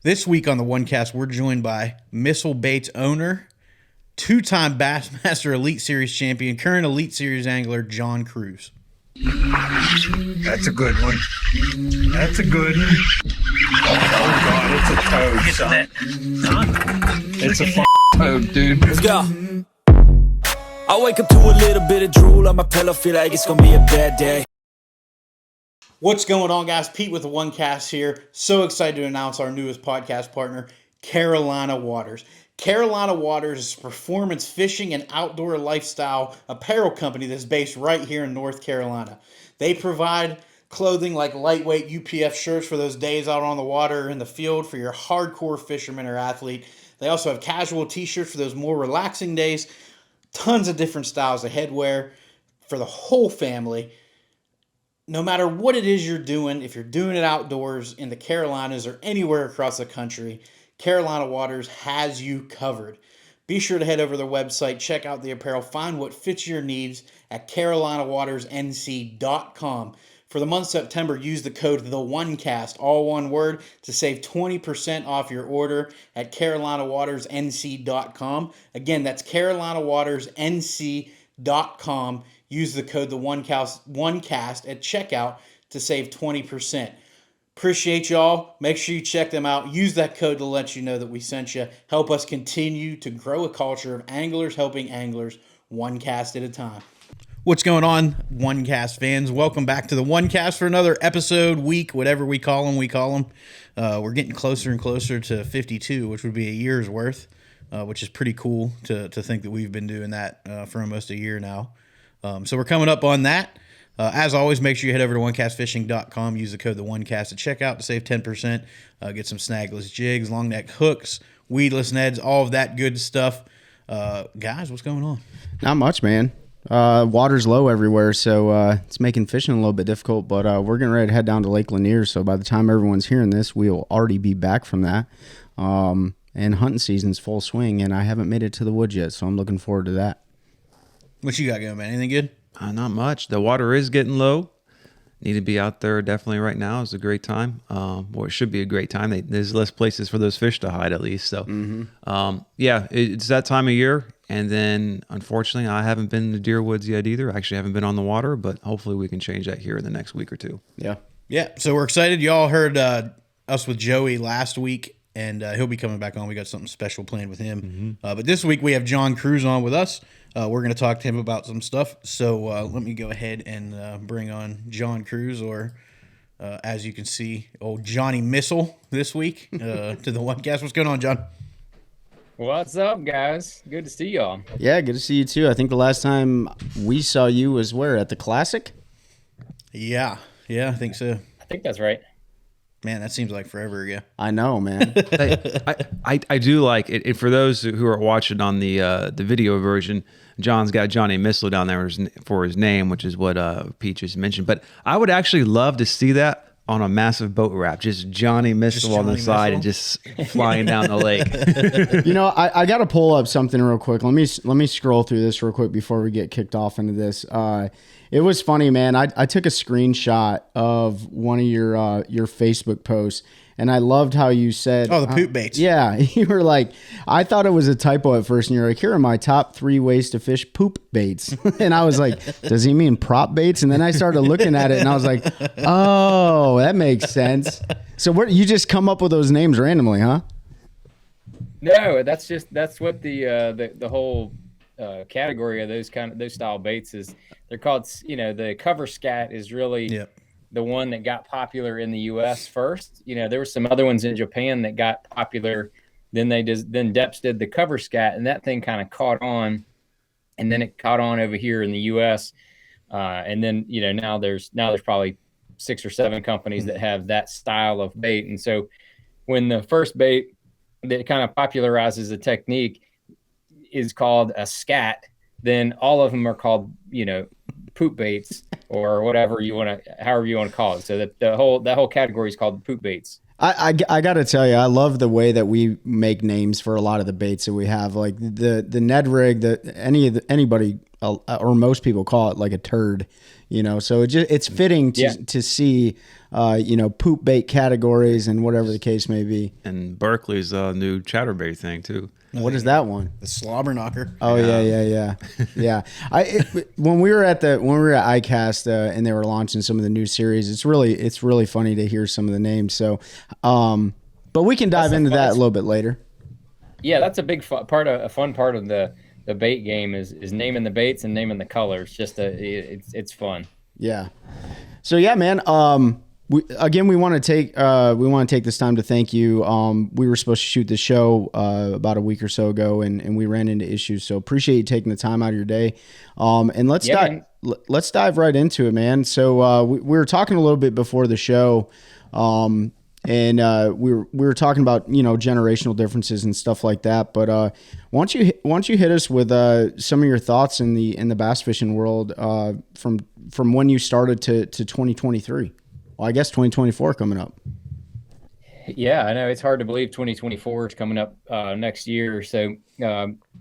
This week on the OneCast, we're joined by Missile Baits owner, two-time Bassmaster Elite Series champion, current Elite Series angler, John Cruz. That's a good one. That's a good one. Oh, God, it's a toad, son. It's a toad, dude. Let's go. I wake up to a little bit of drool on my pillow, feel like it's gonna be a bad day. What's going on, guys? Pete with the OneCast here. So excited to announce our newest podcast partner, Carolina Waters. Carolina Waters is a performance fishing and outdoor lifestyle apparel company that's based right here in North Carolina. They provide clothing like lightweight UPF shirts for those days out on the water or in the field for your hardcore fisherman or athlete. They also have casual t-shirts for those more relaxing days. Tons of different styles of headwear for the whole family. No matter what it is you're doing, if you're doing it outdoors in the Carolinas or anywhere across the country, Carolina Waters has you covered. Be sure to head over to their website, check out the apparel, find what fits your needs at carolinawatersnc.com. For the month of September, use the code THE1CAST, all one word, to save 20% off your order at carolinawatersnc.com. Again, that's carolinawatersnc.com. Use the code THE1CAST at checkout to save 20%. Appreciate y'all. Make sure you check them out. Use that code to let you know that we sent you. Help us continue to grow a culture of anglers helping anglers, one cast at a time. What's going on, OneCast fans? Welcome back to the OneCast for another episode, week, whatever we call them, we're getting closer and closer to 52, which would be a year's worth, which is pretty cool to think that we've been doing that for almost a year now. So we're coming up on that. As always, make sure you head over to onecastfishing.com. Use the code THE1CAST at checkout to save 10%. Get some snagless jigs, long neck hooks, weedless nets, all of that good stuff. Guys, what's going on? Not much, man. Water's low everywhere, so it's making fishing a little bit difficult, but we're getting ready to head down to Lake Lanier, so by the time everyone's hearing this, we'll already be back from that. And hunting season's full swing, and I haven't made it to the woods yet, so I'm looking forward to that. What you got going, man? Anything good? Not much. The water is getting low. Need to be out there definitely right now. It's a great time. It should be a great time. There's less places for those fish to hide at least. So, it's that time of year. And then, unfortunately, I haven't been to deer woods yet either. I actually haven't been on the water, but hopefully we can change that here in the next week or two. Yeah. So we're excited. Y'all heard us with Joey last week, and he'll be coming back on. We got something special planned with him. But this week we have John Cruz on with us. We're going to talk to him about some stuff. So let me go ahead and bring on John Cruz, or as you can see, old Johnny Missile this week to the OneCast. What's going on, John? What's up, guys? Good to see y'all. Yeah, good to see you too. I think the last time we saw you was where? At the Classic? Yeah, I think so. I think that's right. Man, that seems like forever ago. I know, man. I do like it. For those who are watching on the video version, John's got Johnny Missile down there for his name, which is what Pete just mentioned. But I would actually love to see that on a massive boat wrap, just Johnny Missile on the side and just flying down the lake. I got to pull up something real quick. Let me scroll through this real quick before we get kicked off into this. It was funny, man. I took a screenshot of one of your Facebook posts, and I loved how you said, "Oh, the poop baits." Yeah, you were like, I thought it was a typo at first, and you're like, "Here are my top 3 ways to fish poop baits," and I was like, "Does he mean prop baits?" And then I started looking at it, and I was like, "Oh, that makes sense." So, you just come up with those names randomly, huh? No, that's what the whole category of those style baits is. They're called, the cover scat is really the one that got popular in the U.S. first. There were some other ones in Japan that got popular. Then Deps did the cover scat, and that thing kind of caught on, and then it caught on over here in the U.S. And then now there's probably 6 or 7 companies that have that style of bait. And so when the first bait that kind of popularizes the technique is called a scat, then all of them are called, poop baits or whatever however you want to call it. So that whole category is called poop baits. I got to tell you, I love the way that we make names for a lot of the baits that we have. Like the Ned rig, anybody or most people call it like a turd. So it's fitting to see, poop bait categories and whatever the case may be. And Berkeley's new chatterbait thing too. What is that one? The slobber knocker. Oh yeah. When we were at ICAST and they were launching some of the new series, it's really funny to hear some of the names. So, but we can dive into that a little bit later. Yeah, that's a big fun part of the bait game is naming the baits and naming the colors. It's fun. Yeah. So yeah, man. We want to take this time to thank you. We were supposed to shoot the show about a week or so ago, and we ran into issues. So appreciate you taking the time out of your day. And let's dive right into it, man. So we were talking a little bit before the show, and we were talking about generational differences and stuff like that. But why don't you hit us with some of your thoughts in the bass fishing world from when you started to 2023? Well, I guess 2024 coming up. Yeah, I know it's hard to believe 2024 is coming up next year. So,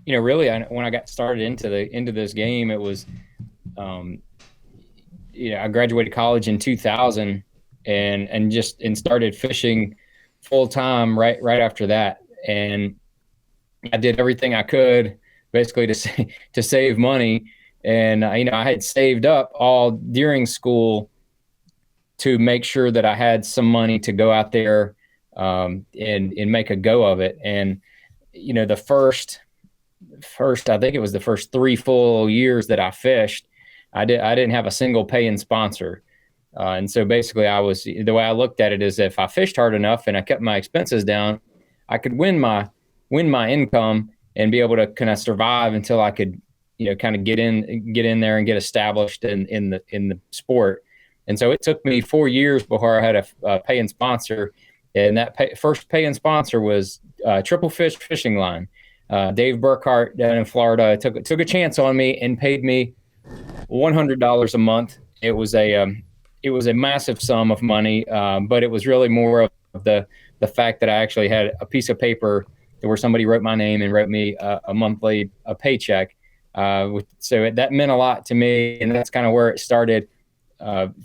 really, when I got started into this game, it was, I graduated college in 2000 and started fishing full time right after that. And I did everything I could basically to save money. And, I had saved up all during school to make sure that I had some money to go out there and make a go of it. And, the first, I think it was the first 3 full years that I fished, I didn't have a single paying sponsor. And so basically the way I looked at it is if I fished hard enough and I kept my expenses down, I could win my income and be able to kind of survive until I could, kind of get in there and get established in the sport. And so it took me 4 years before I had a paying sponsor. And that first paying sponsor was Triple Fish Fishing Line. Dave Burkhart down in Florida took a chance on me and paid me $100 a month. It was a massive sum of money, but it was really more of the fact that I actually had a piece of paper where somebody wrote my name and wrote me a monthly paycheck. So that meant a lot to me, and that's kind of where it started.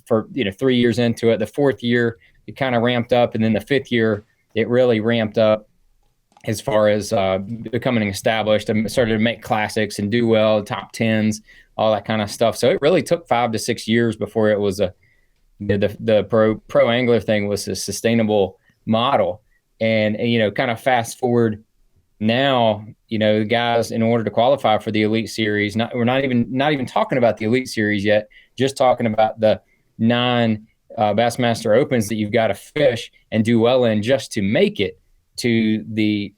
For 3 years into it. The 4th year it kind of ramped up, and then the 5th year it really ramped up as far as becoming established. I started to make classics and do well, top 10s, all that kind of stuff. So it really took 5 to 6 years before it was the pro angler thing was a sustainable model. And kind of fast forward now, the guys, in order to qualify for the Elite Series, we're not even talking about the Elite Series yet, just talking about the 9 Bassmaster Opens that you've got to fish and do well in just to make it to the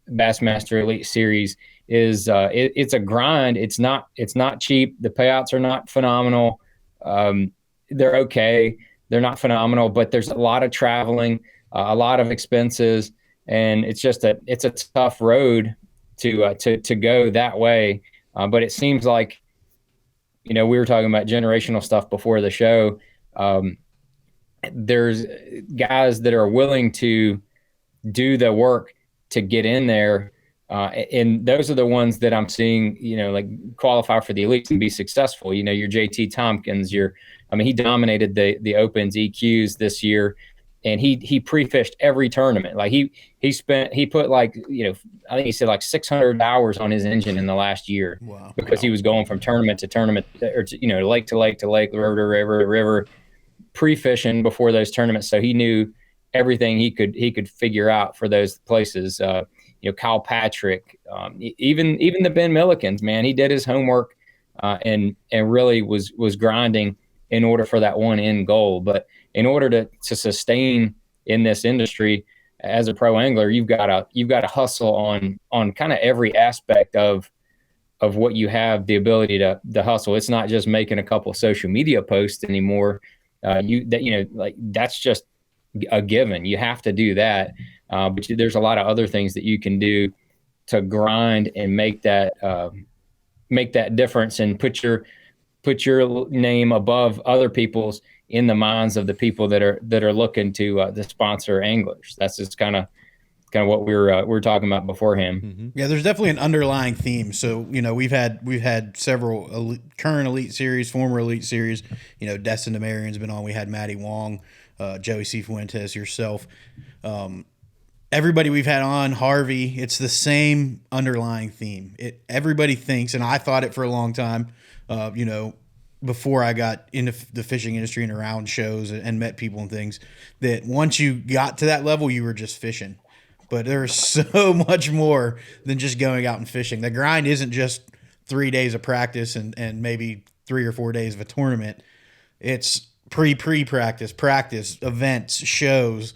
Bassmaster Elite Series is it's a grind. It's not cheap. The payouts are not phenomenal. They're okay. They're not phenomenal, but there's a lot of traveling, a lot of expenses. And it's a tough road to go that way. But it seems like, we were talking about generational stuff before the show. There's guys that are willing to do the work to get in there. And those are the ones that I'm seeing, like qualify for the elites and be successful. Your JT Tompkins, he dominated the Opens EQs this year. And he pre-fished every tournament. Like he put like, I think he said like 600 hours on his engine in the last year. Wow. Because he was going from tournament to tournament, or lake to lake to lake, river to river to river, pre-fishing before those tournaments. So he knew everything he could figure out for those places. Kyle Patrick, even the Ben Millikins, man, he did his homework and really was grinding in order for that one end goal. But in order to sustain in this industry as a pro angler, you've got to hustle on kind of every aspect of what you have the ability to hustle. It's not just making a couple of social media posts anymore. That's just a given. You have to do that. But there's a lot of other things that you can do to grind and make that difference and put your name above other people's in the minds of the people that are looking to sponsor anglers. That's just kind of kind of what we were talking about beforehand. Mm-hmm. Yeah, there's definitely an underlying theme. So, we've had several current Elite Series, former Elite Series. Destin DeMarion's been on. We had Matty Wong, Joey Cifuentes, yourself. Everybody we've had on, Harvey, it's the same underlying theme. Everybody thinks, and I thought it for a long time, before I got into the fishing industry and around shows and met people and things, that once you got to that level, you were just fishing. But there's so much more than just going out and fishing. The grind isn't just 3 days of practice and maybe 3 or 4 days of a tournament. It's pre-practice, practice, events, shows.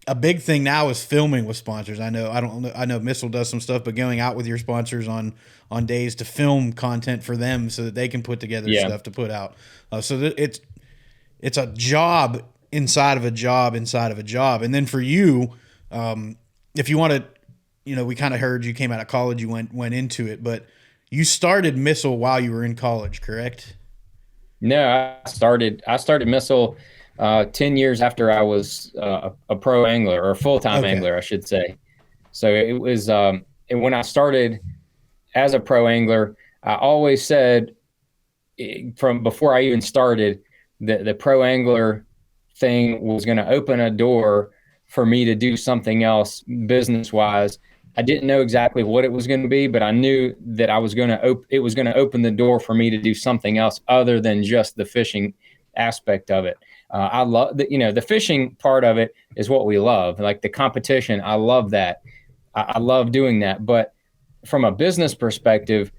A big thing now is filming with sponsors. I know Missile does some stuff, but going out with your sponsors on days to film content for them so that they can put together stuff to put out. So it's a job inside of a job inside of a job. And then for you, if you want to, we kind of heard you came out of college, you went into it, but you started Missile while you were in college, correct? No, I started Missile 10 years after I was a pro angler, or a full-time angler, I should say. So it was when I started as a pro angler, I always said from before I even started that the pro angler thing was going to open a door for me to do something else business-wise. I didn't know exactly what it was going to be, but I knew that it was going to open the door for me to do something else other than just the fishing aspect of it. I love the fishing part of it is what we love, like the competition. I love that. I love doing that. But from a business perspective,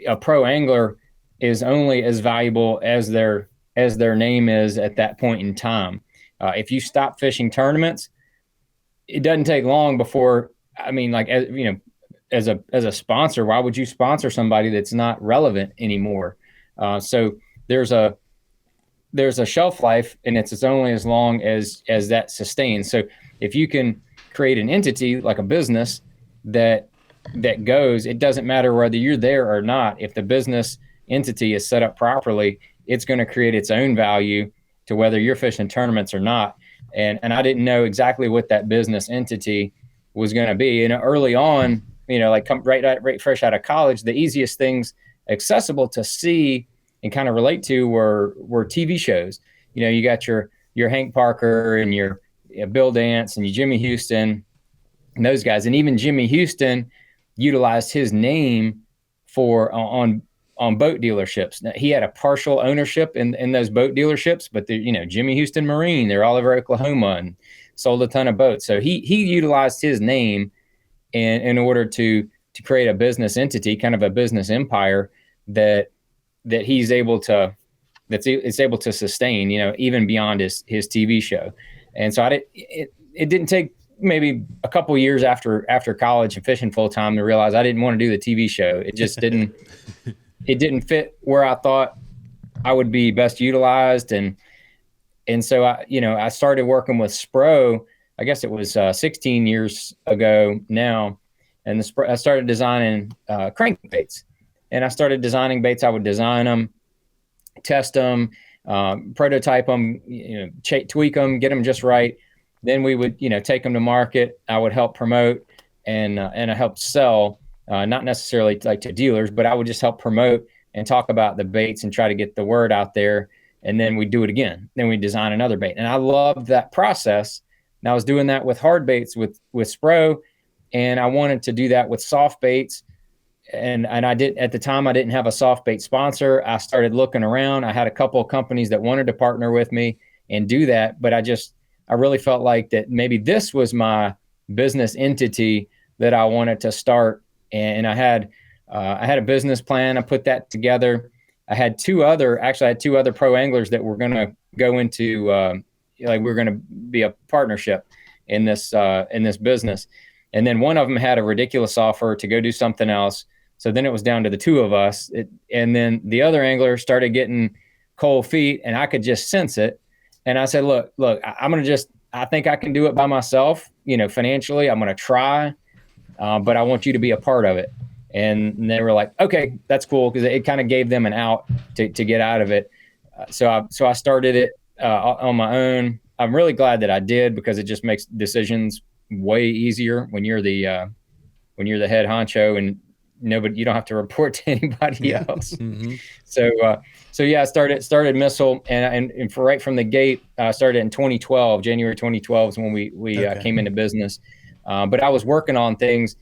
a pro angler is only as valuable as their name is at that point in time. If you stop fishing tournaments, it doesn't take long before, as a sponsor, why would you sponsor somebody that's not relevant anymore? So there's a shelf life, and it's only as long as that sustains. So if you can create an entity like a business that goes, it doesn't matter whether you're there or not. If the business entity is set up properly, it's going to create its own value to whether you're fishing tournaments or not. And I didn't know exactly what that business entity was going to be. And early on, right fresh out of college, the easiest things accessible to see and kind of relate to were TV shows. You got your Hank Parker and your Bill Dance and your Jimmy Houston and those guys. And even Jimmy Houston utilized his name for on boat dealerships. Now, he had a partial ownership in those boat dealerships, but Jimmy Houston Marine, they're all over Oklahoma and sold a ton of boats. So he utilized his name in order to create a business entity, kind of a business empire that he's able to, it's able to sustain, even beyond his TV show. And so it didn't take maybe a couple years after college and fishing full time to realize I didn't want to do the TV show. It just didn't, it didn't fit where I thought I would be best utilized. And so I started working with Spro, I guess it was 16 years ago now. And I started designing crankbaits. And I started designing baits. I would design them, test them, prototype them, tweak them, get them just right. Then we would, take them to market. I would help promote and I helped sell, not necessarily like to dealers, but I would just help promote and talk about the baits and try to get the word out there. And then we do it again. Then we design another bait. And I loved that process. And I was doing that with hard baits with Spro, and I wanted to do that with soft baits. And I did, at the time, I didn't have a soft bait sponsor. I started looking around. I had a couple of companies that wanted to partner with me and do that. But I really felt like that maybe this was my business entity that I wanted to start. And I had a business plan. I put that together. I had two other pro anglers that were going to go into, we're going to be a partnership in this business. And then one of them had a ridiculous offer to go do something else. So then it was down to the two of us. And then the other angler started getting cold feet, and I could just sense it. And I said, look, I think I can do it by myself, financially. I'm going to try, but I want you to be a part of it. And they were like, okay, that's cool. Because it kind of gave them an out to get out of it. So I started it on my own. I'm really glad that I did, because it just makes decisions way easier when you're the head honcho and you don't have to report to anybody else. Mm-hmm. So yeah, I started Missile, and for right from the gate, I started in 2012. January 2012 is when we came into business. But I was working on things,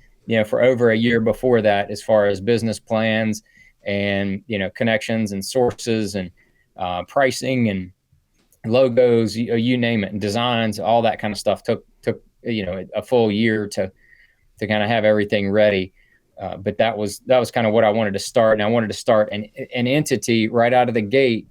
for over a year before that, as far as business plans and connections and sources and pricing and logos, you name it, and designs, all that kind of stuff took a full year to kind of have everything ready. But that was kind of what I wanted to start. And I wanted to start an entity right out of the gate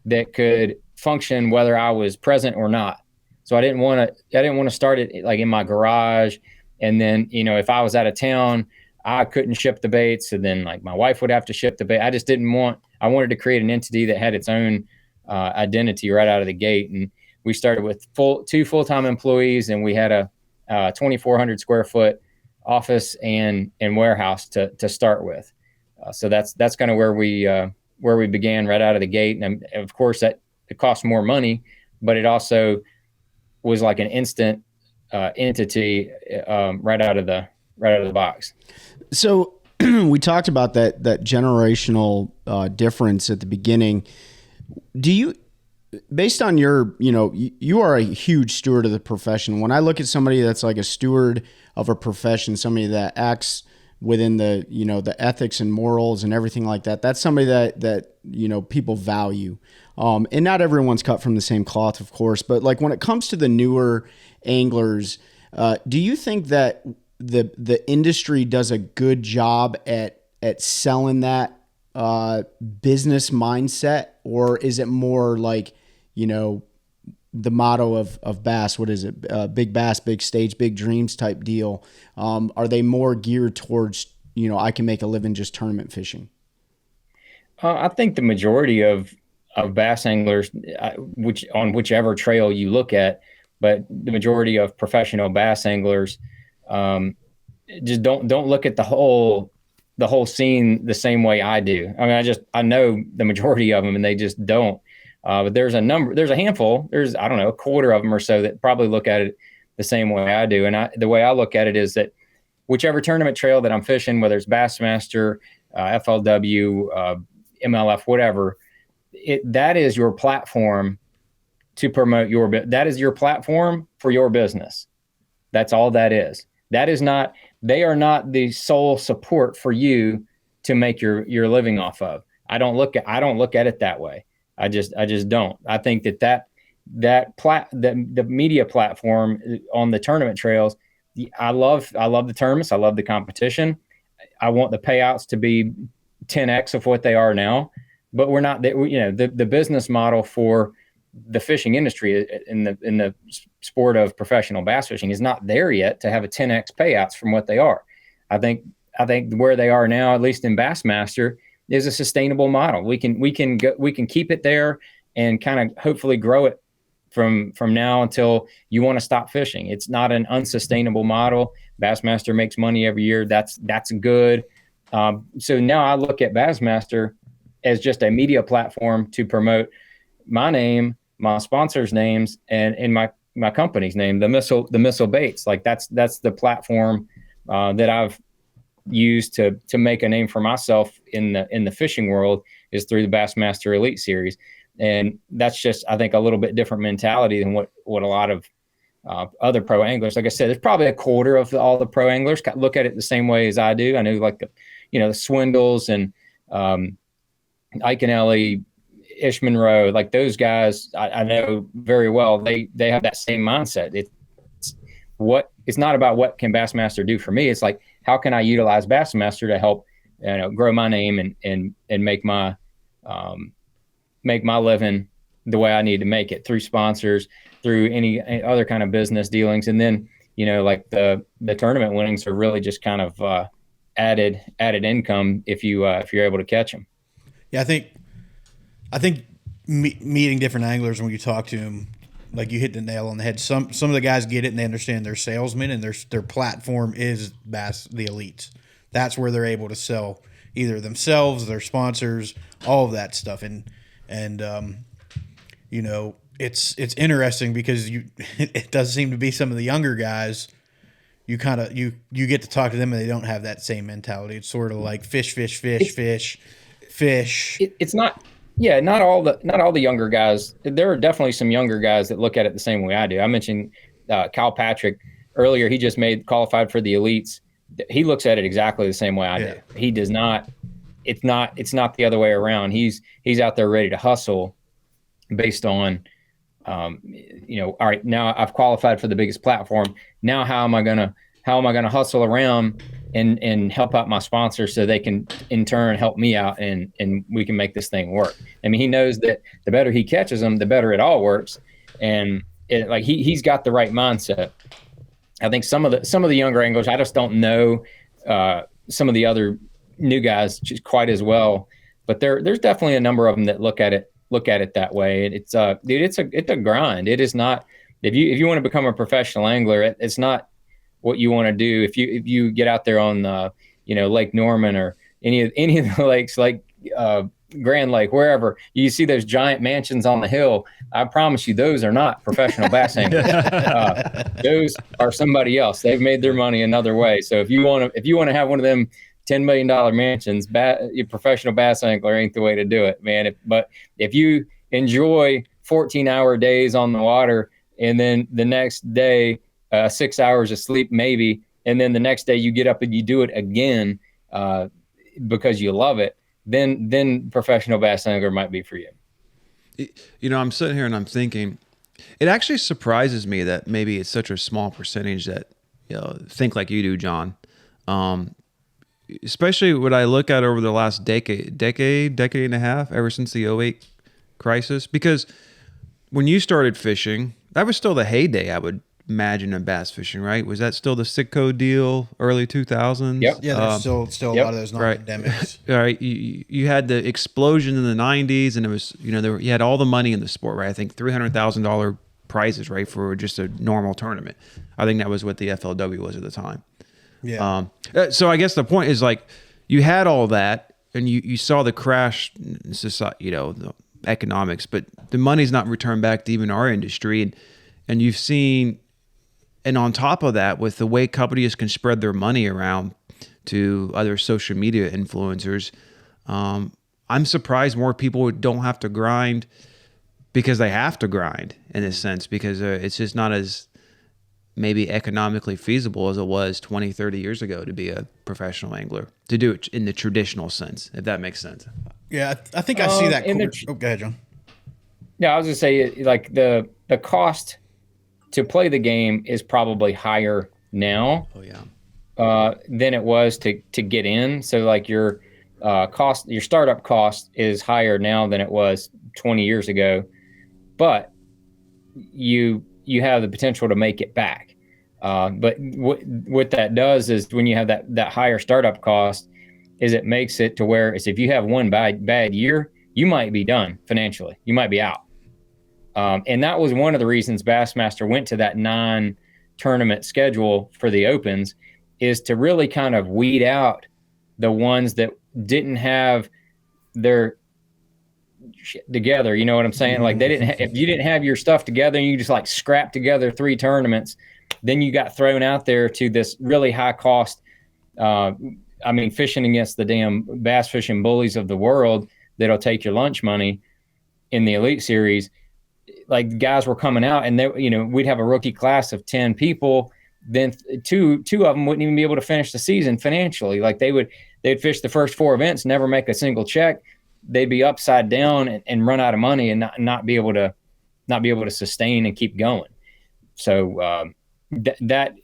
that could function whether I was present or not. So I didn't want to start it like in my garage. And then, if I was out of town, I couldn't ship the baits. And then like my wife would have to ship the bait. I wanted to create an entity that had its own identity right out of the gate. And we started with two full-time employees, and we had a 2,400 square foot office and warehouse to start with. So that's kind of where we began right out of the gate. And of course that it cost more money, but it also was like an instant entity right out of the box. So we talked about that generational difference at the beginning. Do you, based on your, you are a huge steward of the profession. When I look at somebody that's like a steward of a profession, somebody that acts within the, the ethics and morals and everything like that, that's somebody that people value. And not everyone's cut from the same cloth, of course, but like when it comes to the newer anglers, do you think that the industry does a good job at selling that business mindset, or is it more like, the motto of Bass, what is it? Big Bass, big stage, big dreams type deal. Are they more geared towards, I can make a living just tournament fishing? I think the majority of bass anglers, whichever trail you look at, but the majority of professional bass anglers just don't look at the whole scene the same way I do. I mean, I know the majority of them, and they just don't. But there's a handful, I don't know, a quarter of them or so that probably look at it the same way I do. And the way I look at it is that whichever tournament trail that I'm fishing, whether it's Bassmaster, FLW, MLF, whatever, that is your platform to promote that is your platform for your business. That's all that is. They are not the sole support for you to make your living off of. I don't look at it that way. I just don't. I think that the media platform on the tournament trails, I love the tournaments. I love the competition. I want the payouts to be 10x of what they are now, but we're not, the business model for the fishing industry in the sport of professional bass fishing is not there yet to have a 10x payouts from what they are. I think where they are now, at least in Bassmaster, is a sustainable model. We can keep it there and kind of hopefully grow it from now until you want to stop fishing. It's not an unsustainable model. Bassmaster makes money every year. That's good. So now I look at Bassmaster as just a media platform to promote my name, my sponsors' names, and my company's name, the Missile Baits. Like that's the platform that I've used to make a name for myself in the fishing world, is through the Bassmaster Elite Series. And that's just, I think, a little bit different mentality than what a lot of other pro anglers. Like I said, there's probably a quarter of all the pro anglers look at it the same way as I do. I know, like the Swindles and Iconelli, Ish Monroe, like those guys, I know very well. They have that same mindset. It's not about what can Bassmaster do for me. It's like, how can I utilize Bassmaster to help grow my name and make my living the way I need to make it, through sponsors, through any other kind of business dealings. And then, like the tournament winnings are really just kind of added income if you're able to catch them. Yeah, I think meeting different anglers, when you talk to them, like, you hit the nail on the head. Some of the guys get it and they understand they're salesmen, and their platform is Bass, the Elites. That's where they're able to sell either themselves, their sponsors, all of that stuff. And it's interesting because it does seem to be some of the younger guys you kind of you get to talk to them and they don't have that same mentality. It's sort of like fish. It's not. Yeah, not all the younger guys. There are definitely some younger guys that look at it the same way I do. I mentioned Kyle Patrick earlier. He just qualified for the elites. He looks at it exactly the same way I do. He does not. It's not the other way around. He's out there ready to hustle based on, all right, now I've qualified for the biggest platform. Now how am I gonna hustle around and help out my sponsor so they can in turn help me out and we can make this thing work. I mean, he knows that the better he catches them, the better it all works. And he's got the right mindset. I think some of the younger anglers, I just don't know some of the other new guys just quite as well, but there's definitely a number of them that look at it that way. And it's a grind. It is not, if you want to become a professional angler, it's not what you want to do. If you get out there on Lake Norman or any of the lakes, like Grand Lake, wherever you see those giant mansions on the hill, I promise you those are not professional bass anglers. Those are somebody else. They've made their money another way. So if you want to have one of them $10 million mansions, your professional bass angler ain't the way to do it, man. But if you enjoy 14-hour days on the water and then the next day 6 hours of sleep maybe, and then the next day you get up and you do it again because you love it, then professional bass angler might be for you. I'm sitting here and I'm thinking, it actually surprises me that maybe it's such a small percentage that think like you do, John. Especially what I look at over the last decade and a half, ever since the 2008 crisis, because when you started fishing, that was still the heyday, I would imagine, of bass fishing, right? Was that still the Sitco deal, early 2000s? Yep. Yeah, there's still a lot of those non-endemics. Right. All right. You had the explosion in the 90s, and it was, you had all the money in the sport, right? I think $300,000 prizes, right, for just a normal tournament. I think that was what the FLW was at the time. Yeah. So I guess the point is, like, you had all that, and you saw the crash in society, the economics, but the money's not returned back to even our industry, and you've seen. And on top of that, with the way companies can spread their money around to other social media influencers, I'm surprised more people don't have to grind because they have to grind in a sense, because it's just not as maybe economically feasible as it was 20, 30 years ago to be a professional angler, to do it in the traditional sense, if that makes sense. Yeah, I think I see that. Go ahead, John. Yeah, I was going to say, like, the cost to play the game is probably higher now than it was to get in. So like your startup cost is higher now than it was 20 years ago, but you have the potential to make it back. But what that does is, when you have that higher startup cost, is it makes it to where if you have one bad year, you might be done financially. You might be out. And that was one of the reasons Bassmaster went to that 9-tournament schedule for the Opens, is to really kind of weed out the ones that didn't have their shit together. You know what I'm saying? Like, they didn't. If you didn't have your stuff together and you just like scrap together 3 tournaments, then you got thrown out there to this really high cost. Fishing against the damn bass fishing bullies of the world that'll take your lunch money in the Elite Series. Like, guys were coming out and we'd have a rookie class of 10 people. Then two of them wouldn't even be able to finish the season financially. Like, they'd fish the first 4 events, never make a single check. They'd be upside down and run out of money and not be able to sustain and keep going. So that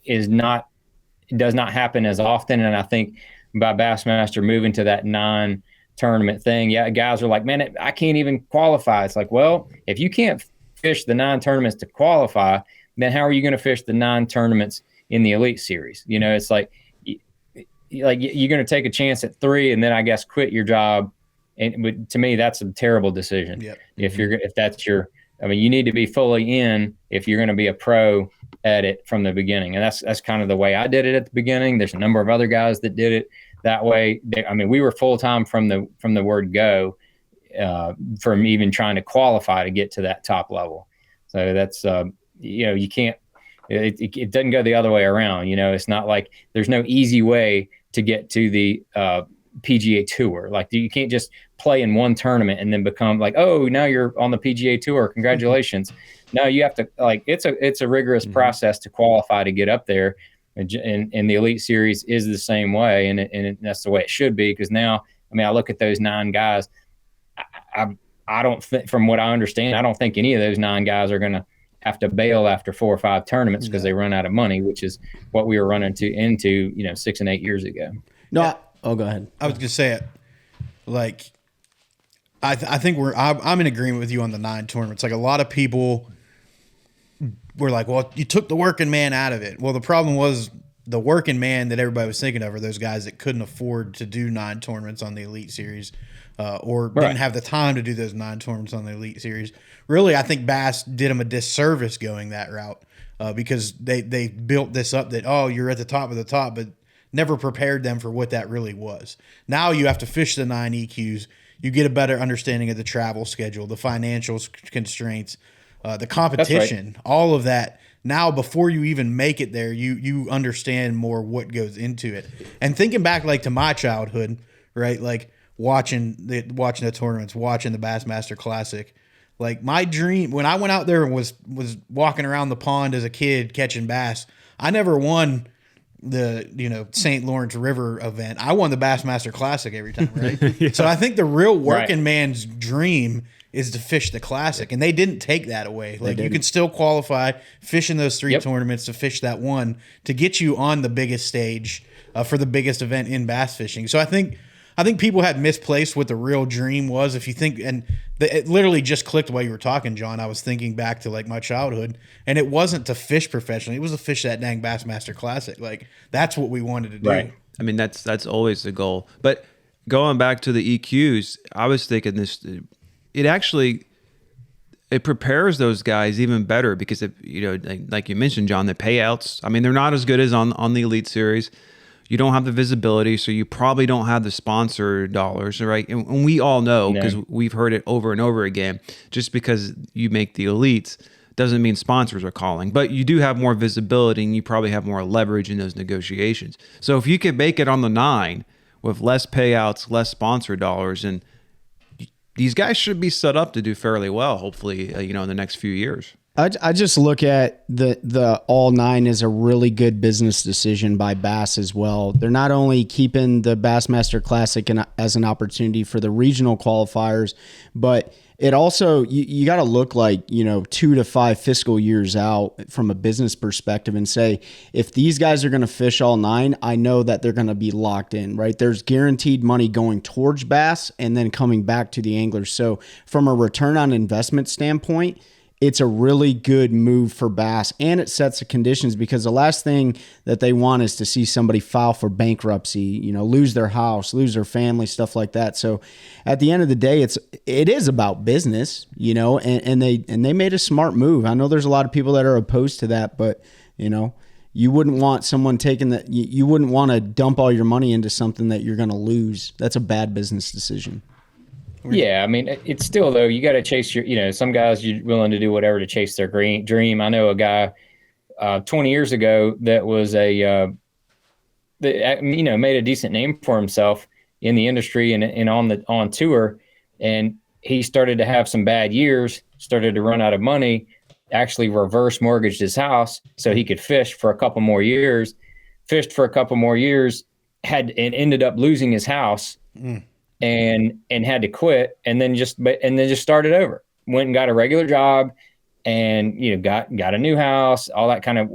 does not happen as often. And I think by Bassmaster moving to that 9-tournament thing, guys are like, man, I can't even qualify. It's like, well, if you can't fish the 9 tournaments to qualify, then how are you going to fish the 9 tournaments in the Elite Series? It's like you're going to take a chance at 3 and then I guess quit your job. And to me, that's a terrible decision. Yep. You need to be fully in if you're going to be a pro at it from the beginning. And that's kind of the way I did it at the beginning. There's a number of other guys that did it that way. We were full-time from the word go. From even trying to qualify to get to that top level. So that's, you can't, It doesn't go the other way around. It's not like there's no easy way to get to the PGA Tour. Like you can't just play in one tournament and then become like, oh, now you're on the PGA Tour. Congratulations. No, you have to it's a rigorous process to qualify to get up there. And the Elite Series is the same way. And that's the way it should be. Because now, I look at those 9 guys. I don't think, from what I understand, I don't think any of those 9 guys are going to have to bail after 4 or 5 tournaments because they run out of money, which is what we were running into 6 and 8 years ago. No, go ahead. I was gonna say it. Like, I think I'm in agreement with you on the 9 tournaments. Like, a lot of people were like, well, you took the working man out of it. Well, the problem was the working man that everybody was thinking of are those guys that couldn't afford to do 9 tournaments on the Elite Series, or didn't have the time to do those 9 tournaments on the Elite Series. Really, I think Bass did them a disservice going that route, because they built this up that, oh, you're at the top of the top, but never prepared them for what that really was. Now you have to fish the 9 EQs. You get a better understanding of the travel schedule, the financial constraints, the competition, all of that. Now, before you even make it there, you understand more what goes into it. And thinking back, like, to my childhood, right? Like watching the tournaments, watching the Bassmaster Classic. Like, my dream when I went out there and was walking around the pond as a kid catching bass, I never won the St. Lawrence River event. I won the Bassmaster Classic every time, right? Yeah. So I think the real working man's dream is to fish the Classic, and they didn't take that away. Like, you could still qualify, fish in those 3 tournaments to fish that one to get you on the biggest stage for the biggest event in bass fishing. So I think people had misplaced what the real dream was. If you think, and it literally just clicked while you were talking, John. I was thinking back to, like, my childhood, and it wasn't to fish professionally. It was to fish that dang Bassmaster Classic. Like, that's what we wanted to do. Right. I mean, that's always the goal. But going back to the EQs, I was thinking this. It prepares those guys even better because like you mentioned, John, the payouts. I mean, they're not as good as on the Elite Series. You don't have the visibility, so you probably don't have the sponsor dollars, right? And we all know, because we've heard it over and over again, just because you make the elites doesn't mean sponsors are calling. But you do have more visibility, and you probably have more leverage in those negotiations. So if you could make it on the 9 with less payouts, less sponsor dollars, and these guys should be set up to do fairly well, hopefully, in the next few years. I just look at the all 9 as a really good business decision by Bass as well. They're not only keeping the Bassmaster Classic as an opportunity for the regional qualifiers, but it also, you got to look like, 2 to 5 fiscal years out from a business perspective and say, if these guys are going to fish all 9, I know that they're going to be locked in, right? There's guaranteed money going towards Bass and then coming back to the anglers. So from a return on investment standpoint, it's a really good move for Bass, and it sets the conditions, because the last thing that they want is to see somebody file for bankruptcy, lose their house, lose their family, stuff like that. So at the end of the day, it is about business, and they made a smart move. I know there's a lot of people that are opposed to that, but you wouldn't want someone taking that. You wouldn't want to dump all your money into something that you're going to lose. That's a bad business decision. Yeah, I mean, it's still, though, you got to chase some guys, you're willing to do whatever to chase their dream. I know a guy 20 years ago that was made a decent name for himself in the industry and on tour, and he started to have some bad years, started to run out of money, actually reverse mortgaged his house so he could fish for a couple more years, and ended up losing his house. And had to quit, and then just started over. Went and got a regular job, and got a new house. All that kind of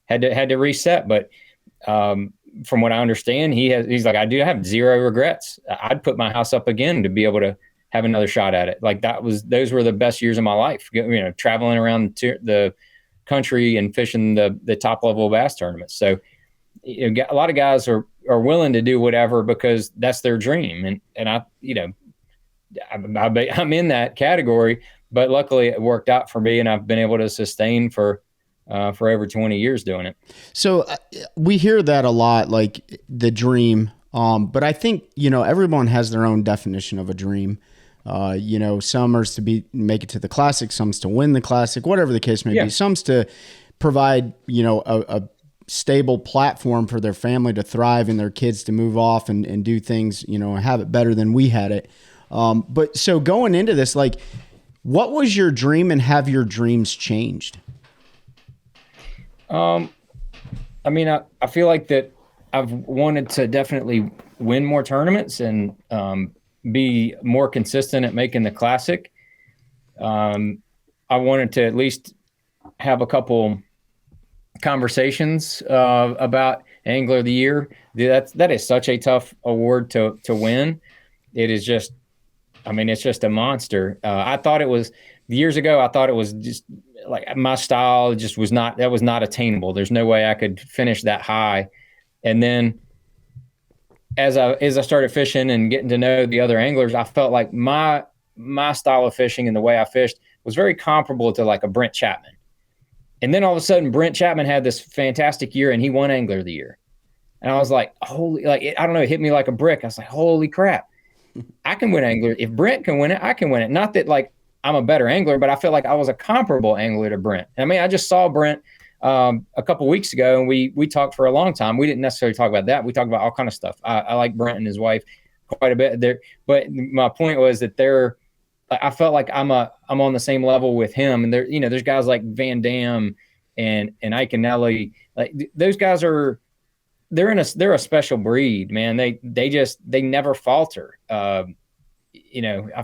had to reset. But from what I understand, he's like, I have zero regrets. I'd put my house up again to be able to have another shot at it. Like those were the best years of my life. Traveling around the country and fishing the top level bass tournaments. So a lot of guys are willing to do whatever because that's their dream. And I'm in that category, but luckily it worked out for me, and I've been able to sustain for over 20 years doing it. So we hear that a lot, like the dream. But I think, everyone has their own definition of a dream. Some are to make it to the Classic, some's to win the Classic, whatever the case may be. Some's to provide, a stable platform for their family to thrive and their kids to move off and do things, have it better than we had it. But so going into this, like, what was your dream and have your dreams changed? I mean, I feel like that I've wanted to definitely win more tournaments and be more consistent at making the classic. I wanted to at least have a couple conversations about Angler of the Year. That is such a tough award to win. It is just, I mean, it's just a monster. I thought it was years ago. I thought it was just like my style just was not attainable. There's no way I could finish that high. And then as I started fishing and getting to know the other anglers, I felt like my style of fishing and the way I fished was very comparable to like a Brent Chapman. And then all of a sudden, Brent Chapman had this fantastic year and he won Angler of the Year. And I was like, I don't know, it hit me like a brick. I was like, holy crap, I can win Angler. If Brent can win it, I can win it. Not that like I'm a better angler, but I feel like I was a comparable angler to Brent. I mean, I just saw Brent a couple weeks ago and we talked for a long time. We didn't necessarily talk about that. We talked about all kind of stuff. I like Brent and his wife quite a bit there. But my point was that I felt like I'm on the same level with him. And there's guys like Van Dam and Iaconelli. Like those guys they're a special breed, man. They never falter. I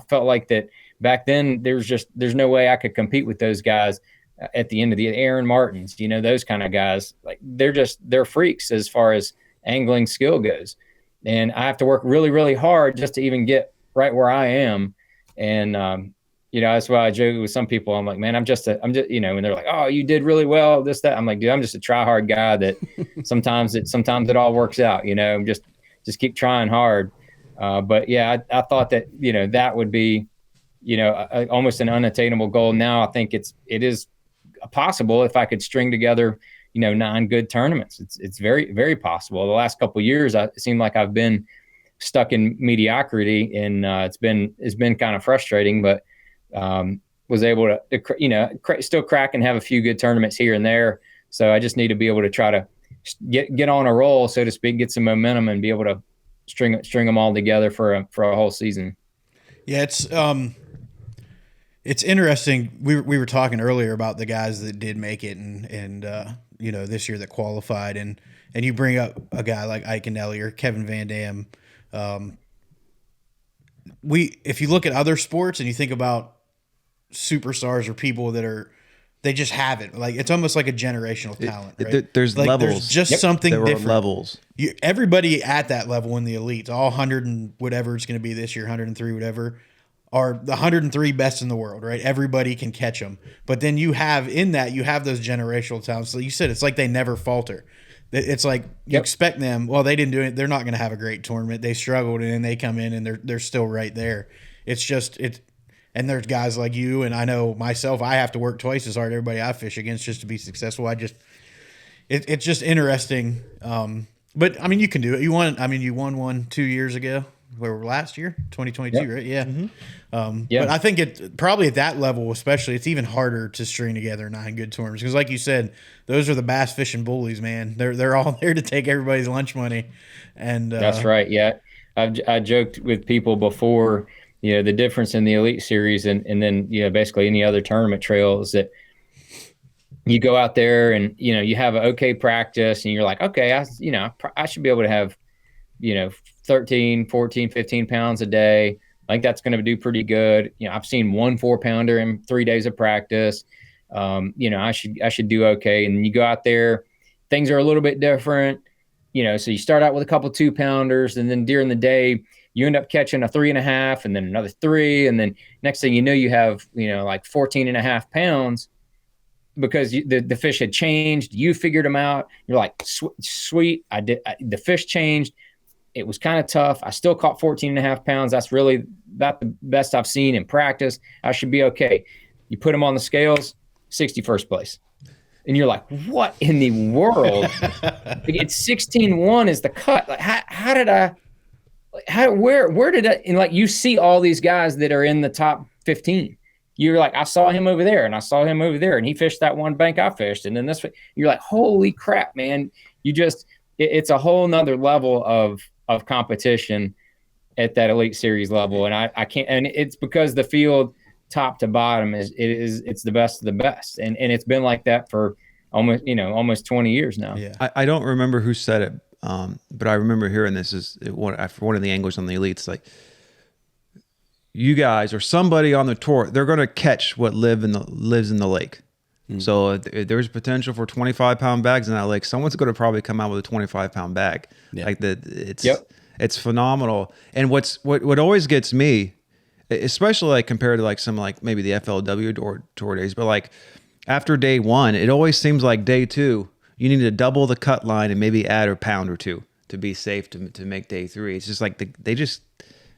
felt like that back then there's no way I could compete with those guys at the end of the Aaron Martins, those kind of guys. Like they're freaks as far as angling skill goes. And I have to work really, really hard just to even get right where I am. And, that's why I joke with some people. I'm like, man, I'm just, and they're like, oh, you did really well, this, that. I'm like, dude, I'm just a try hard guy that sometimes it all works out, just keep trying hard. But yeah, I thought that, that would be, almost an unattainable goal. Now I think it is possible if I could string together, 9 good tournaments. It's very, very possible. The last couple of years, it seemed like I've been stuck in mediocrity, and it's been kind of frustrating, but was able to still crack and have a few good tournaments here and there. So I just need to be able to try to get on a roll, so to speak, get some momentum and be able to string them all together for a whole season. Yeah, it's interesting. We were talking earlier about the guys that did make it and this year that qualified, and you bring up a guy like Iaconelli or Kevin Van Dam. If you look at other sports and you think about superstars or people they just have it. Like it's almost like a generational talent, right? There's like levels. There's just something there different. Are levels. Everybody at that level in the elites, all 100 and whatever it's going to be this year, 103 whatever, are the 103 best in the world, right? Everybody can catch them. But then you have those generational talents. So you said it's like they never falter. It's like you expect them. Well, they didn't do it. They're not going to have a great tournament. They struggled, and then they come in and they're still right there. And there's guys like you, and I know myself. I have to work twice as hard as everybody I fish against just to be successful. It's just interesting. But I mean, you can do it. You won one 2 years ago. Where last year, 2022, right? Yeah. Mm-hmm. But I think it probably at that level, especially, it's even harder to string together 9 good tournaments because, like you said, those are the bass fishing bullies, man. They're all there to take everybody's lunch money, and that's right. Yeah, I joked with people before, the difference in the Elite Series and then basically any other tournament trail is that you go out there and you have an okay practice and you're like, okay, I should be able to have 13, 14, 15 pounds a day. I think that's going to do pretty good. I've seen 1 4-pounder in 3 days of practice. I should do okay. And you go out there, things are a little bit different, so you start out with a couple 2-pounders, and then during the day you end up catching a 3.5 and then another 3. And then next thing you know, you have, like 14.5 pounds because the fish had changed. You figured them out. You're like, sweet. The fish changed. It was kind of tough. I still caught 14.5 pounds. That's really about the best I've seen in practice. I should be okay. You put them on the scales, 61st place. And you're like, what in the world? It's 16.1 is the cut. Like, where did I, and like you see all these guys that are in the top 15 you're like, I saw him over there and I saw him over there and he fished that one bank I fished. And then this, you're like, holy crap, man. It's a whole nother level of competition at that Elite Series level. And I can't, and it's because the field top to bottom it's the best of the best. And it's been like that for almost 20 years now. Yeah. I don't remember who said it. But I remember hearing this for one of the anglers on the Elites, like, you guys or somebody on the tour, they're going to catch what lives in the lake. So if there's potential for 25-pound bags in that lake, someone's going to probably come out with a 25-pound bag. Yeah. Like it's phenomenal. And what always gets me, especially like compared to like some like maybe the FLW tour days, but like after day one, it always seems like day two, you need to double the cut line and maybe add a pound or two to be safe to make day three. It's just like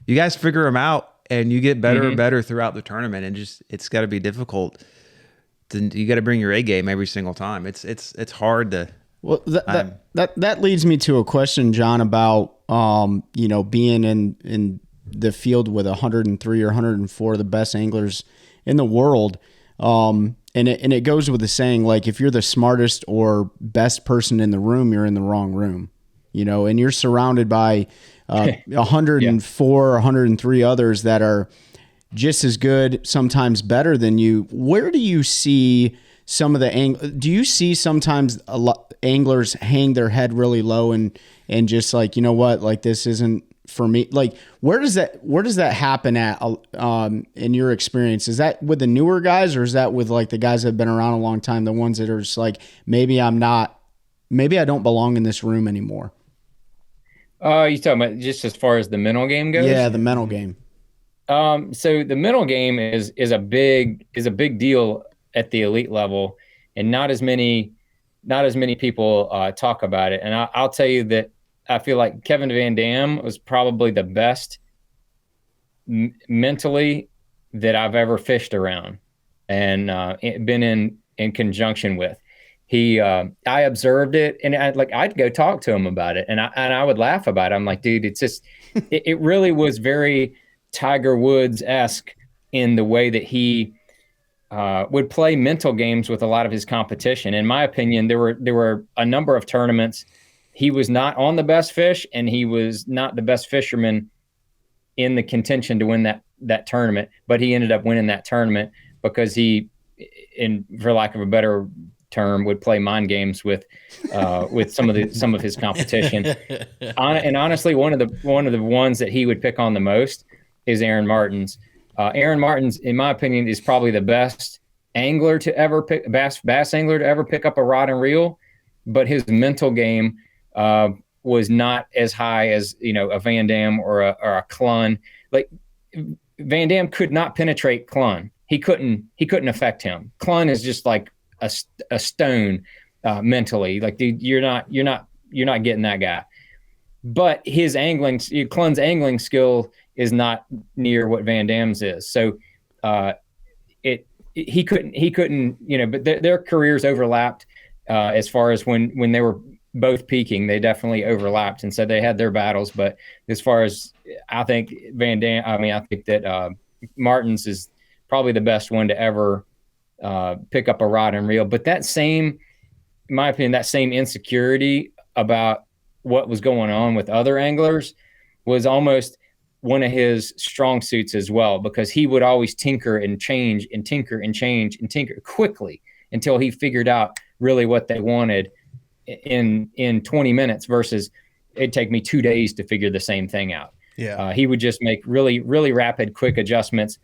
you guys figure them out and you get better and better throughout the tournament. And it's got to be difficult. You got to bring your A game every single time. It's hard to. Well, that leads me to a question, John, about being in the field with 103 or 104 of the best anglers in the world. And it goes with the saying, like, if you're the smartest or best person in the room, you're in the wrong room, and you're surrounded by 104, 103 others that are just as good, sometimes better than you. Where do you see some of the do you see sometimes anglers hang their head really low and just like, you know what, like, this isn't for me? Like, where does that happen at in your experience? Is that with the newer guys, or is that with like the guys that have been around a long time, the ones that are just like, maybe I don't belong in this room anymore? You talking about just as far as the mental game goes? Yeah, the mental game. So the mental game is a big deal at the elite level, and not as many people talk about it. And I'll tell you that I feel like Kevin Van Dam was probably the best mentally that I've ever fished around and been in conjunction with. I observed it, and I'd go talk to him about it, and I would laugh about it. I'm like, dude, it's just it really was very Tiger Woods-esque in the way that he would play mental games with a lot of his competition. In my opinion, there were a number of tournaments he was not on the best fish, and he was not the best fisherman in the contention to win that tournament, but he ended up winning that tournament because he, for lack of a better term, would play mind games with some of his competition. And honestly, one of the ones that he would pick on the most is Aaron Martens. Aaron Martens, in my opinion, is probably the best angler to ever pick bass angler to ever pick up a rod and reel, but his mental game was not as high as a Van Dam or a Clun. Like, Van Dam could not penetrate Clun. He couldn't affect him. Clun is just like a stone mentally. Like, dude, you're not getting that guy. But his Clun's angling skill is not near what Van Dam's is. So he couldn't, but their careers overlapped as far as when they were both peaking. They definitely overlapped, and so they had their battles. But as far as I think I think that Martens is probably the best one to ever pick up a rod and reel. But in my opinion, that same insecurity about what was going on with other anglers was almost one of his strong suits as well, because he would always tinker and change and tinker and change and tinker quickly until he figured out really what they wanted in 20 minutes versus it'd take me 2 days to figure the same thing out. Yeah. He would just make really, really rapid, quick adjustments,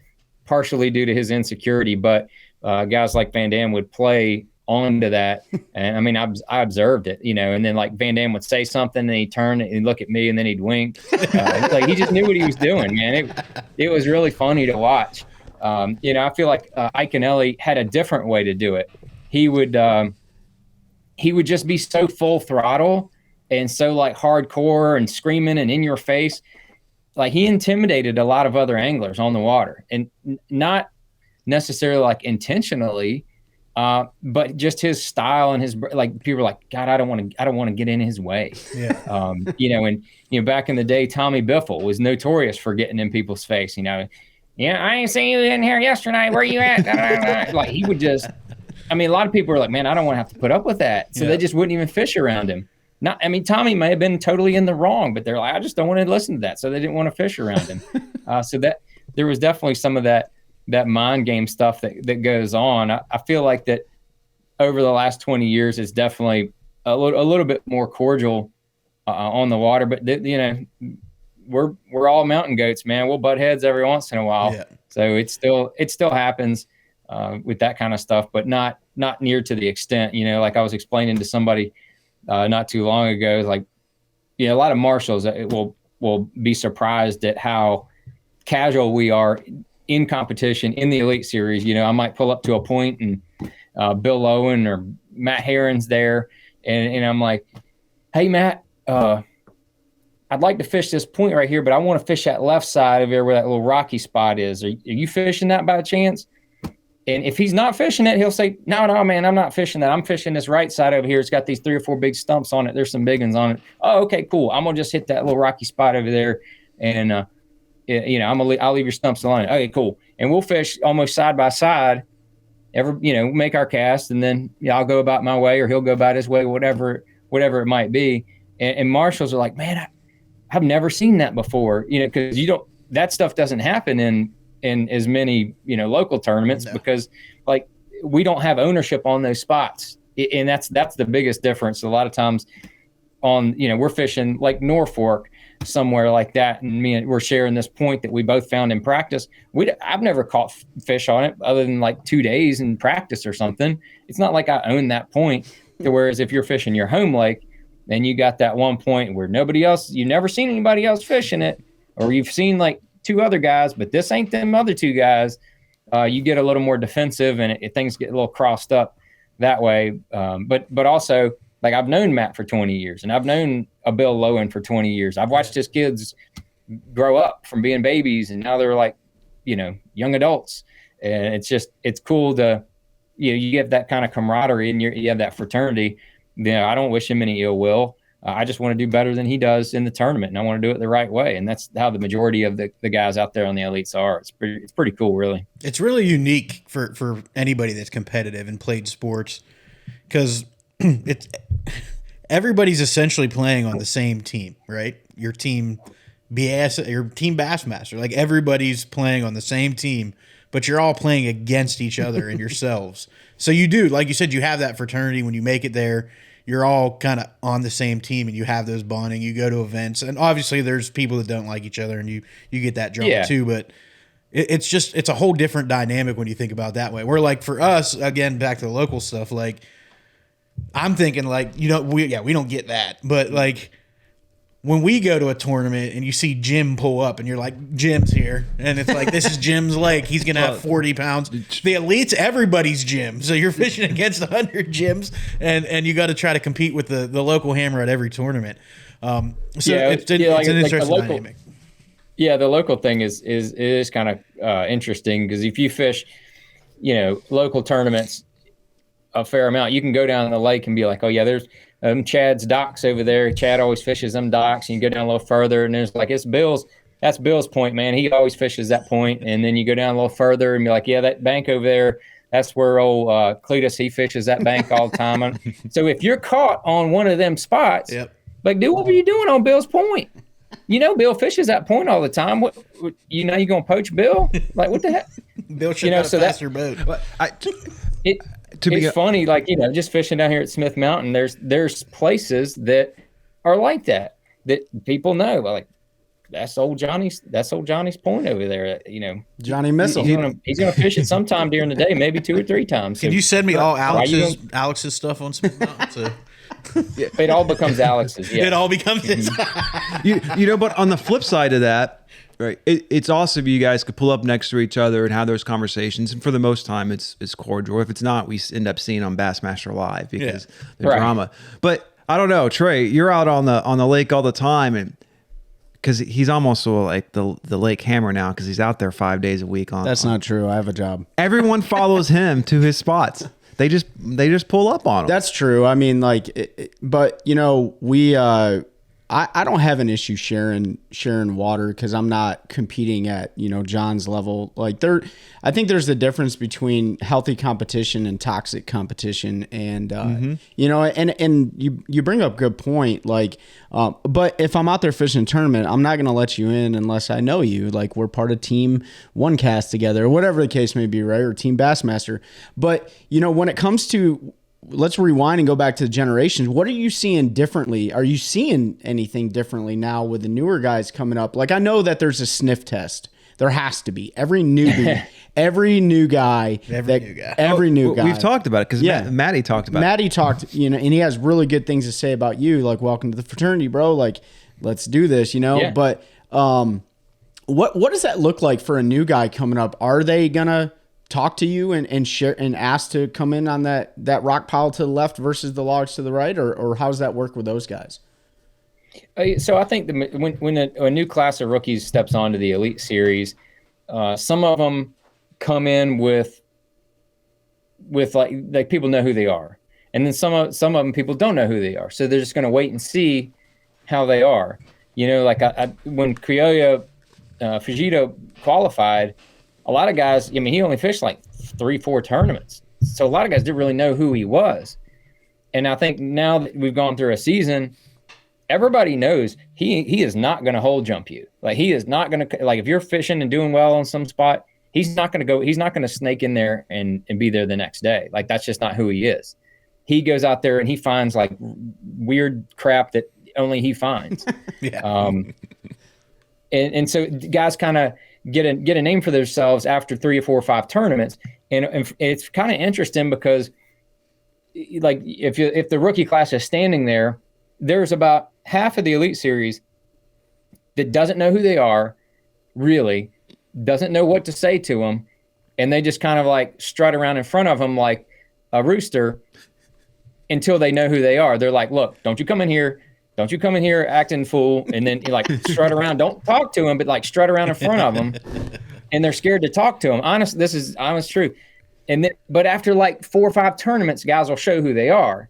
partially due to his insecurity, but guys like Van Dam would play onto that. And I mean, I observed it, and then like Van Dam would say something and he'd turn and he'd look at me and then he'd wink. Like, he just knew what he was doing, man. It was really funny to watch. I feel like Ike and Ellie had a different way to do it. He would just be so full throttle and so like hardcore and screaming and in your face. Like, he intimidated a lot of other anglers on the water, and not necessarily like intentionally, but just his style and his, like, people were like, God, I don't want to get in his way. Yeah. Back in the day, Tommy Biffle was notorious for getting in people's face. yeah, I ain't seen you in here yesterday. Where you at? Like he would just, I mean, a lot of people are like, man, I don't want to have to put up with that. So they just wouldn't even fish around him. Tommy may have been totally in the wrong, but they're like, I just don't want to listen to that. So they didn't want to fish around him. So that there was definitely some of that mind game stuff that goes on. I feel like that over the last 20 years, it's definitely a little bit more cordial on the water, but we're all mountain goats, man. We'll butt heads every once in a while. Yeah. So it still happens with that kind of stuff, but not near to the extent, like I was explaining to somebody not too long ago, like, a lot of marshals will be surprised at how casual we are in competition in the Elite Series. I might pull up to a point and Bill Owen or Matt Herron's there. And I'm like, hey, Matt, I'd like to fish this point right here, but I want to fish that left side of there where that little rocky spot is. Are you fishing that by chance? And if he's not fishing it, he'll say, no, man, I'm not fishing that. I'm fishing this right side over here. It's got these 3 or 4 big stumps on it. There's some big ones on it. Oh, okay, cool. I'm going to just hit that little rocky spot over there. And, I'll leave your stumps alone. Okay, cool. And we'll fish almost side by side, make our cast. And then I'll go about my way or he'll go about his way, whatever it might be. And marshals are like, man, I've never seen that before, because that stuff doesn't happen in as many, local tournaments because like we don't have ownership on those spots. And that's the biggest difference. A lot of times we're fishing like Norfolk somewhere like that. And we're sharing this point that we both found in practice. I've never caught fish on it other than like 2 days in practice or something. It's not like I own that point. Whereas if you're fishing your home lake, and you got that one point where you've never seen anybody else fishing it, or you've seen like 2 other guys, but this ain't them other 2 guys, you get a little more defensive and things get a little crossed up that way. But also, like I've known Matt for 20 years and I've known Bill Lowen for 20 years. I've watched his kids grow up from being babies and now they're like, young adults. And it's cool to, you have that kind of camaraderie and you have that fraternity. I don't wish him any ill will. I just want to do better than he does in the tournament, and I want to do it the right way. And that's how the majority of the guys out there on the elites are. It's pretty cool, really. It's really unique for anybody that's competitive and played sports because everybody's essentially playing on the same team, right? Your team Bassmaster, like everybody's playing on the same team, but you're all playing against each other and yourselves. So you do, like you said, you have that fraternity when you make it there. You're all kind of on the same team and you have those bonding. You go to events, and obviously there's people that don't like each other, and you get that drama too. But it's a whole different dynamic when you think about it that way. Where like for us, again, back to the local stuff, like I'm thinking like we don't get that, but like when we go to a tournament and you see Jim pull up and you're like, Jim's here. And it's like, this is Jim's lake. He's going to have 40 pounds. The Elite's everybody's Jim. So you're fishing against 100 Jims and you got to try to compete with the local hammer at every tournament. It's an interesting dynamic. Yeah, the local thing is kind of interesting because if you fish, local tournaments a fair amount, you can go down the lake and be like, oh yeah, there's Chad's docks over there. Chad always fishes them docks. And you go down a little further, and there's like that's Bill's point, man. He always fishes that point. And then you go down a little further and be like, yeah, that bank over there, that's where old Cletus, he fishes that bank all the time. So if you're caught on one of them spots, like, dude, what were you doing on Bill's point? Bill fishes that point all the time. What you're gonna poach Bill? Like, what the heck? Bill should have a faster boat. It's funny, like, just fishing down here at Smith Mountain, there's places that are like that people know. Like, that's old Johnny's point over there. Johnny Missile. He's gonna fish it sometime during the day, maybe 2 or 3 times. Can you send me all Alex's stuff on Smith Mountain? It all becomes Alex's. Yeah. It all becomes his. But on the flip side of that, right? It's awesome you guys could pull up next to each other and have those conversations. And for the most time, it's cordial. If it's not, we end up seeing on Bassmaster Live because the drama. But I don't know, Trey, you're out on the lake all the time, and because he's almost like the lake hammer now because he's out there 5 days a week. That's not true. I have a job. Everyone follows him to his spots. They just pull up on him. That's true. I mean, like, but we I don't have an issue sharing water because I'm not competing at, you know, John's level. Like I think there's a difference between healthy competition and toxic competition. And, you know, and you bring up a good point. Like, but if I'm out there fishing a tournament, I'm not going to let you in unless I know you. Like, we're part of Team OneCast together or whatever the case may be, right? Or Team Bassmaster. But, you know, when it comes to, let's rewind and go back to the generations. What are you seeing differently? Are you seeing anything differently now with the newer guys coming up? Like, I know that there's a sniff test. There has to be. Every newbie, every new guy. We've talked about it because Maddie talked about it. Maddie talked, you know, and he has really good things to say about you. Like, welcome to the fraternity, bro. Like, let's do this, you know? Yeah. But what does that look like for a new guy coming up? Are they going to talk to you and share and ask to come in on that rock pile to the left versus the logs to the right, or how does that work with those guys? So I think when a new class of rookies steps onto the Elite Series, some of them come in with like people know who they are, and then some of them people don't know who they are, so they're just going to wait and see how they are. You know, like when Criollo Fujito qualified, a lot of guys, I mean, he only fished like 3-4 tournaments. So a lot of guys didn't really know who he was. And I think now that we've gone through a season, everybody knows he is not going to hold jump you. Like, he is not going to, like, if you're fishing and doing well on some spot, he's not going to snake in there and be there the next day. Like, that's just not who he is. He goes out there and he finds like weird crap that only he finds. Yeah. And so guys kind of get a name for themselves after 3 or 4 or 5 tournaments. And it's kind of interesting because, like, if the rookie class is standing there, there's about half of the Elite Series that doesn't know who they are, really doesn't know what to say to them, and they just kind of like strut around in front of them like a rooster until they know who they are. They're like, look, don't you come in here acting fool, and then like strut around. Don't talk to them, but like strut around in front of them, and they're scared to talk to them. This is honest truth. But after like 4 or 5 tournaments, guys will show who they are,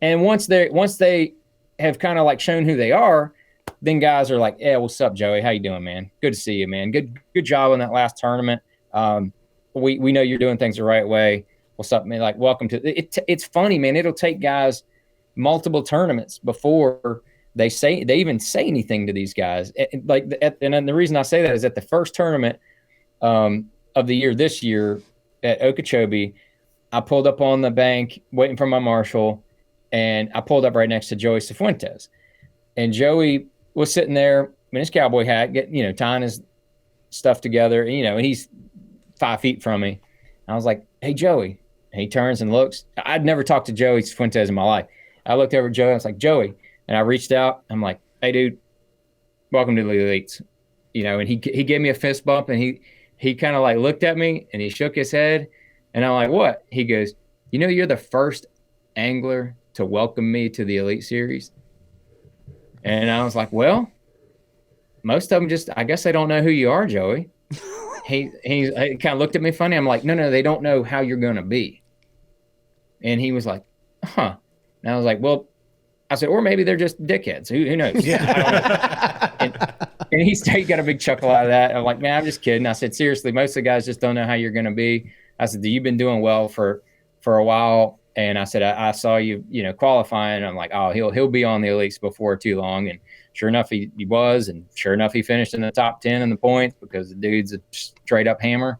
and once they have kind of like shown who they are, then guys are like, "Yeah, what's up, Joey? How you doing, man? Good to see you, man. Good job in that last tournament. We know you're doing things the right way. What's up, man? Like, welcome to it." It's funny, man. It'll take guys multiple tournaments before they even say anything to these guys. And the reason I say that is at the first tournament of the year this year at Okeechobee, I pulled up on the bank waiting for my marshal, and I pulled up right next to Joey Cifuentes. And Joey was sitting there in his cowboy hat, tying his stuff together, and he's 5 feet from me. I was like, "Hey, Joey." And he turns and looks. I'd never talked to Joey Cifuentes in my life. I looked over at Joey. I was like, "Joey." And I reached out. I'm like, "Hey, dude, welcome to the Elites." And he gave me a fist bump, and he kind of like looked at me, and he shook his head. And I'm like, "What?" He goes, "You're the first angler to welcome me to the Elite Series." And I was like, "Well, most of them I guess they don't know who you are, Joey." He kind of looked at me funny. I'm like, no, they don't know how you're going to be. And he was like, "Huh." And I was like, "Well," I said, "or maybe they're just dickheads. Who knows?" Yeah. I don't know. And he got a big chuckle out of that. I'm like, "Man, I'm just kidding." I said, "Seriously, most of the guys just don't know how you're going to be." I said, "You've been doing well for a while." And I said, I saw you, qualifying. And I'm like, "Oh, he'll be on the Elites before too long." And sure enough, he was. And sure enough, he finished in the top 10 in the points because the dude's a straight up hammer.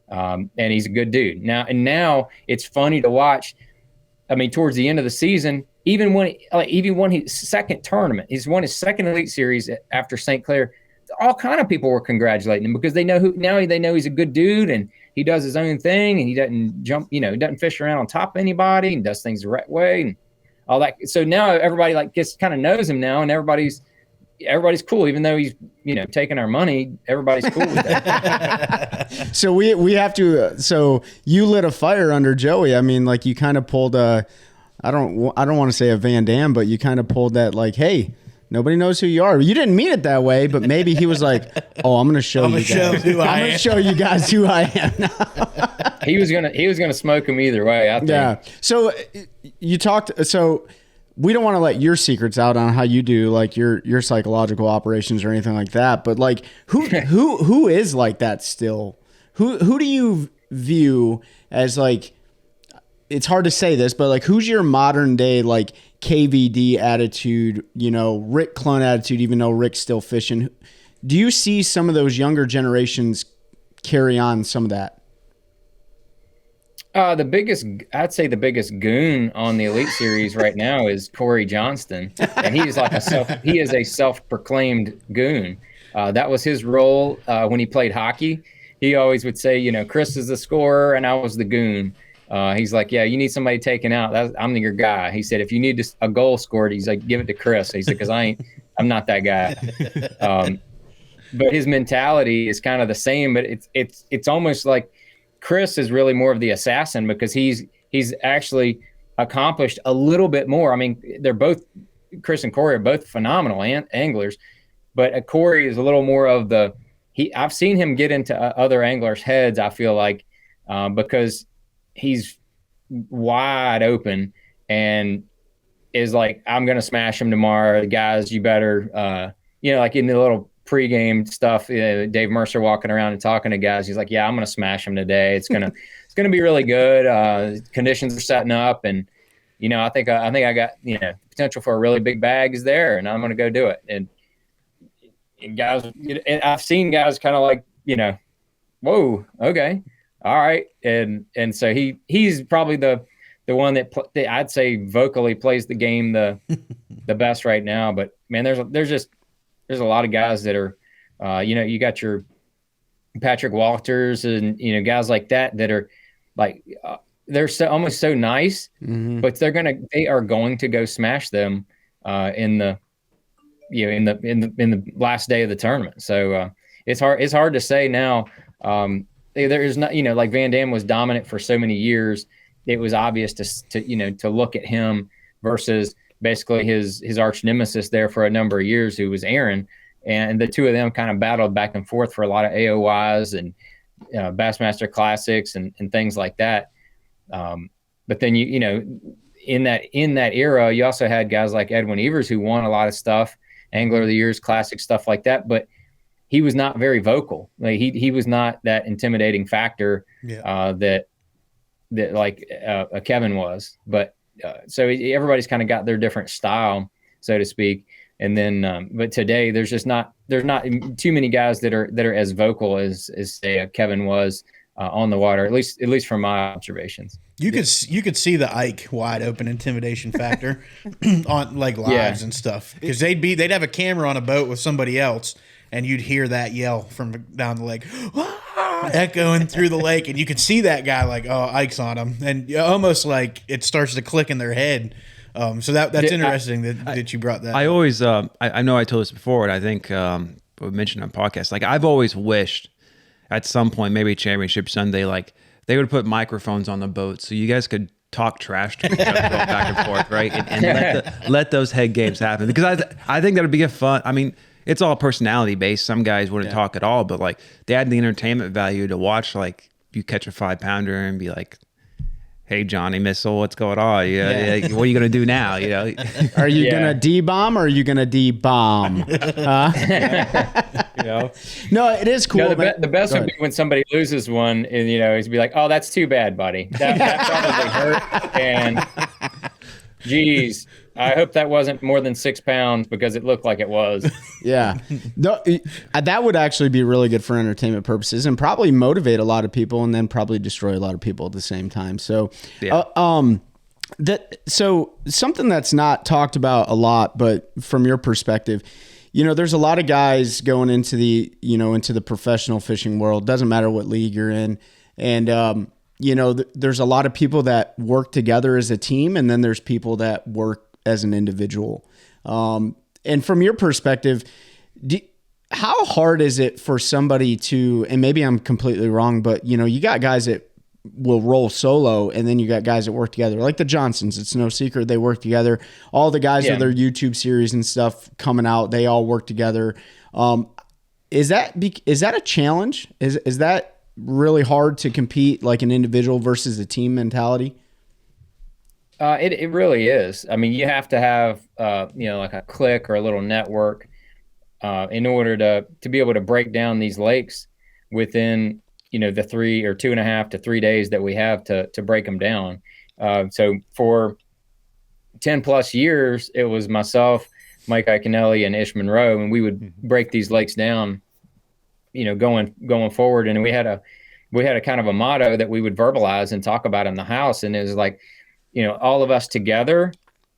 And he's a good dude. Now it's funny to watch. I mean, towards the end of the season, even won his second tournament. He's won his second Elite Series after St. Clair. All kind of people were congratulating him because they know he's a good dude and he does his own thing and he doesn't jump, he doesn't fish around on top of anybody and does things the right way and all that. So now everybody kind of knows him now, and everybody's cool, even though he's taking our money. Everybody's cool with that. So we have to. So you lit a fire under Joey. I mean, like, you kind of pulled a. I don't want to say a Van Damme, but you kind of pulled that, like, "Hey, nobody knows who you are." You didn't mean it that way, but maybe he was like, "Oh, I'm going to show you guys. I'm going to show you guys who I am." He was gonna smoke him either way out there. Yeah. So you talked. So we don't want to let your secrets out on how you do like your psychological operations or anything like that. But like who is like that still? Who do you view as like, it's hard to say this, but like who's your modern day like KVD attitude, Rick Clone attitude, even though Rick's still fishing? Do you see some of those younger generations carry on some of that? I'd say the biggest goon on the Elite Series right now is Corey Johnston, and he is a self-proclaimed goon. That was his role when he played hockey. He always would say, Chris is the scorer and I was the goon. He's like, yeah, you need somebody taken out. I'm your guy. He said, if you need a goal scored, he's like, give it to Chris. He said, because I'm not that guy. But his mentality is kind of the same, but it's almost like Chris is really more of the assassin because he's actually accomplished a little bit more. I mean, Chris and Corey are both phenomenal anglers, but Corey is a little more of I've seen him get into other anglers' heads, I feel like, because he's wide open and is like, I'm going to smash him tomorrow. The guys, you better, like in the little pregame stuff, Dave Mercer walking around and talking to guys. He's like, yeah, I'm going to smash him today. It's going to be really good. Conditions are setting up. And, I think I got, potential for a really big bag is there and I'm going to go do it. And guys, and I've seen guys kind of like, whoa, okay. All right. And so he's probably the one that I'd say vocally plays the game the best right now. But man, there's a lot of guys that are, you got your Patrick Walters and, guys like that are like, they're almost so nice, but they are going to go smash them in the last day of the tournament. So it's hard to say now. There is not, like Van Dam was dominant for so many years. It was obvious to look at him versus basically his arch nemesis there for a number of years, who was Aaron, and the two of them kind of battled back and forth for a lot of AOYs and Bassmaster Classics and things like that. But then in that era, you also had guys like Edwin Evers who won a lot of stuff, Angler of the Years, Classic stuff like that. But he was not very vocal. Like he was not that intimidating factor that like Kevin was. But so everybody's kind of got their different style, so to speak. And then, but today there's not too many guys that are as vocal as say Kevin was on the water, at least from my observations. You could see the Ike wide open intimidation factor on like lives and stuff, because they'd have a camera on a boat with somebody else, and you'd hear that yell from down the lake, echoing through the lake, and you could see that guy like, oh, Ike's on him, and almost like it starts to click in their head. So that's interesting that you brought that. I always, I know I told this before, and I think we mentioned on podcasts. Like I've always wished at some point, maybe Championship Sunday, like they would put microphones on the boat so you guys could talk trash to each other back and forth, right? And let those head games happen, because I think that would be a fun. I mean, it's all personality based. Some guys wouldn't talk at all, but like they had the entertainment value to watch. Like you catch a 5-pounder and be like, hey, Johnny Missile, what's going on? What are you going to do now? Are you going to D-bomb or are you going to D-bomb? No, it is cool. The best would be when somebody loses one and, he'd be like, oh, that's too bad, buddy. That probably hurt. And geez, I hope that wasn't more than 6 pounds, because it looked like it was. Yeah. No, that would actually be really good for entertainment purposes and probably motivate a lot of people, and then probably destroy a lot of people at the same time. So, so something that's not talked about a lot, but from your perspective, there's a lot of guys going into the professional fishing world. Doesn't matter what league you're in. And, there's a lot of people that work together as a team, and then there's people that work as an individual. And from your perspective, how hard is it for somebody to, and maybe I'm completely wrong, but you got guys that will roll solo, and then you got guys that work together, like the Johnsons. It's no secret they work together. All the guys with their YouTube series and stuff coming out, they all work together. Is that a challenge? Is that really hard to compete like an individual versus a team mentality? It really is. I mean, you have to have like a click or a little network in order to be able to break down these lakes within the 2.5 to 3 days that we have to break them down. So for 10 plus years, it was myself, Mike Iaconelli, and Ish Monroe, and we would break these lakes down, going forward. And we had a kind of a motto that we would verbalize and talk about in the house, and it was like, all of us together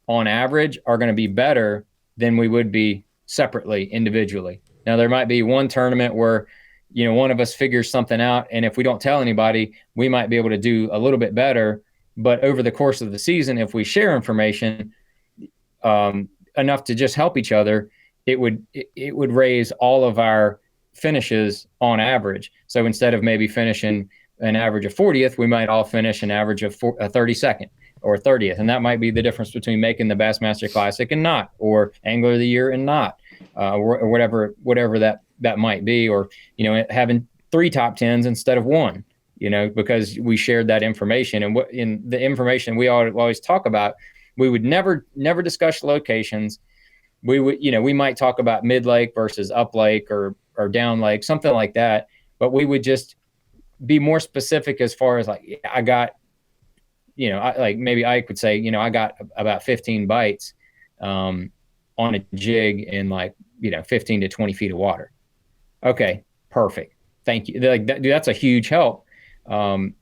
on average are going to be better than we would be separately, individually. Now, there might be one tournament where, one of us figures something out, and if we don't tell anybody, we might be able to do a little bit better. But over the course of the season, if we share information enough to just help each other, it would raise all of our finishes on average. So instead of maybe finishing an average of 40th, we might all finish an average of 32nd or 30th. And that might be the difference between making the Bassmaster Classic and not, or Angler of the Year and not, or whatever that might be, or, having 3 top 10s instead of 1, because we shared that information. And in the information we always talk about, we would never discuss locations. We would, we might talk about mid lake versus up lake or down lake, something like that. But we would just be more specific as far as like, I got, maybe I could say, I got about 15 bites on a jig in 15 to 20 feet of water. Okay, perfect. Thank you. Like, dude, that's a huge help. And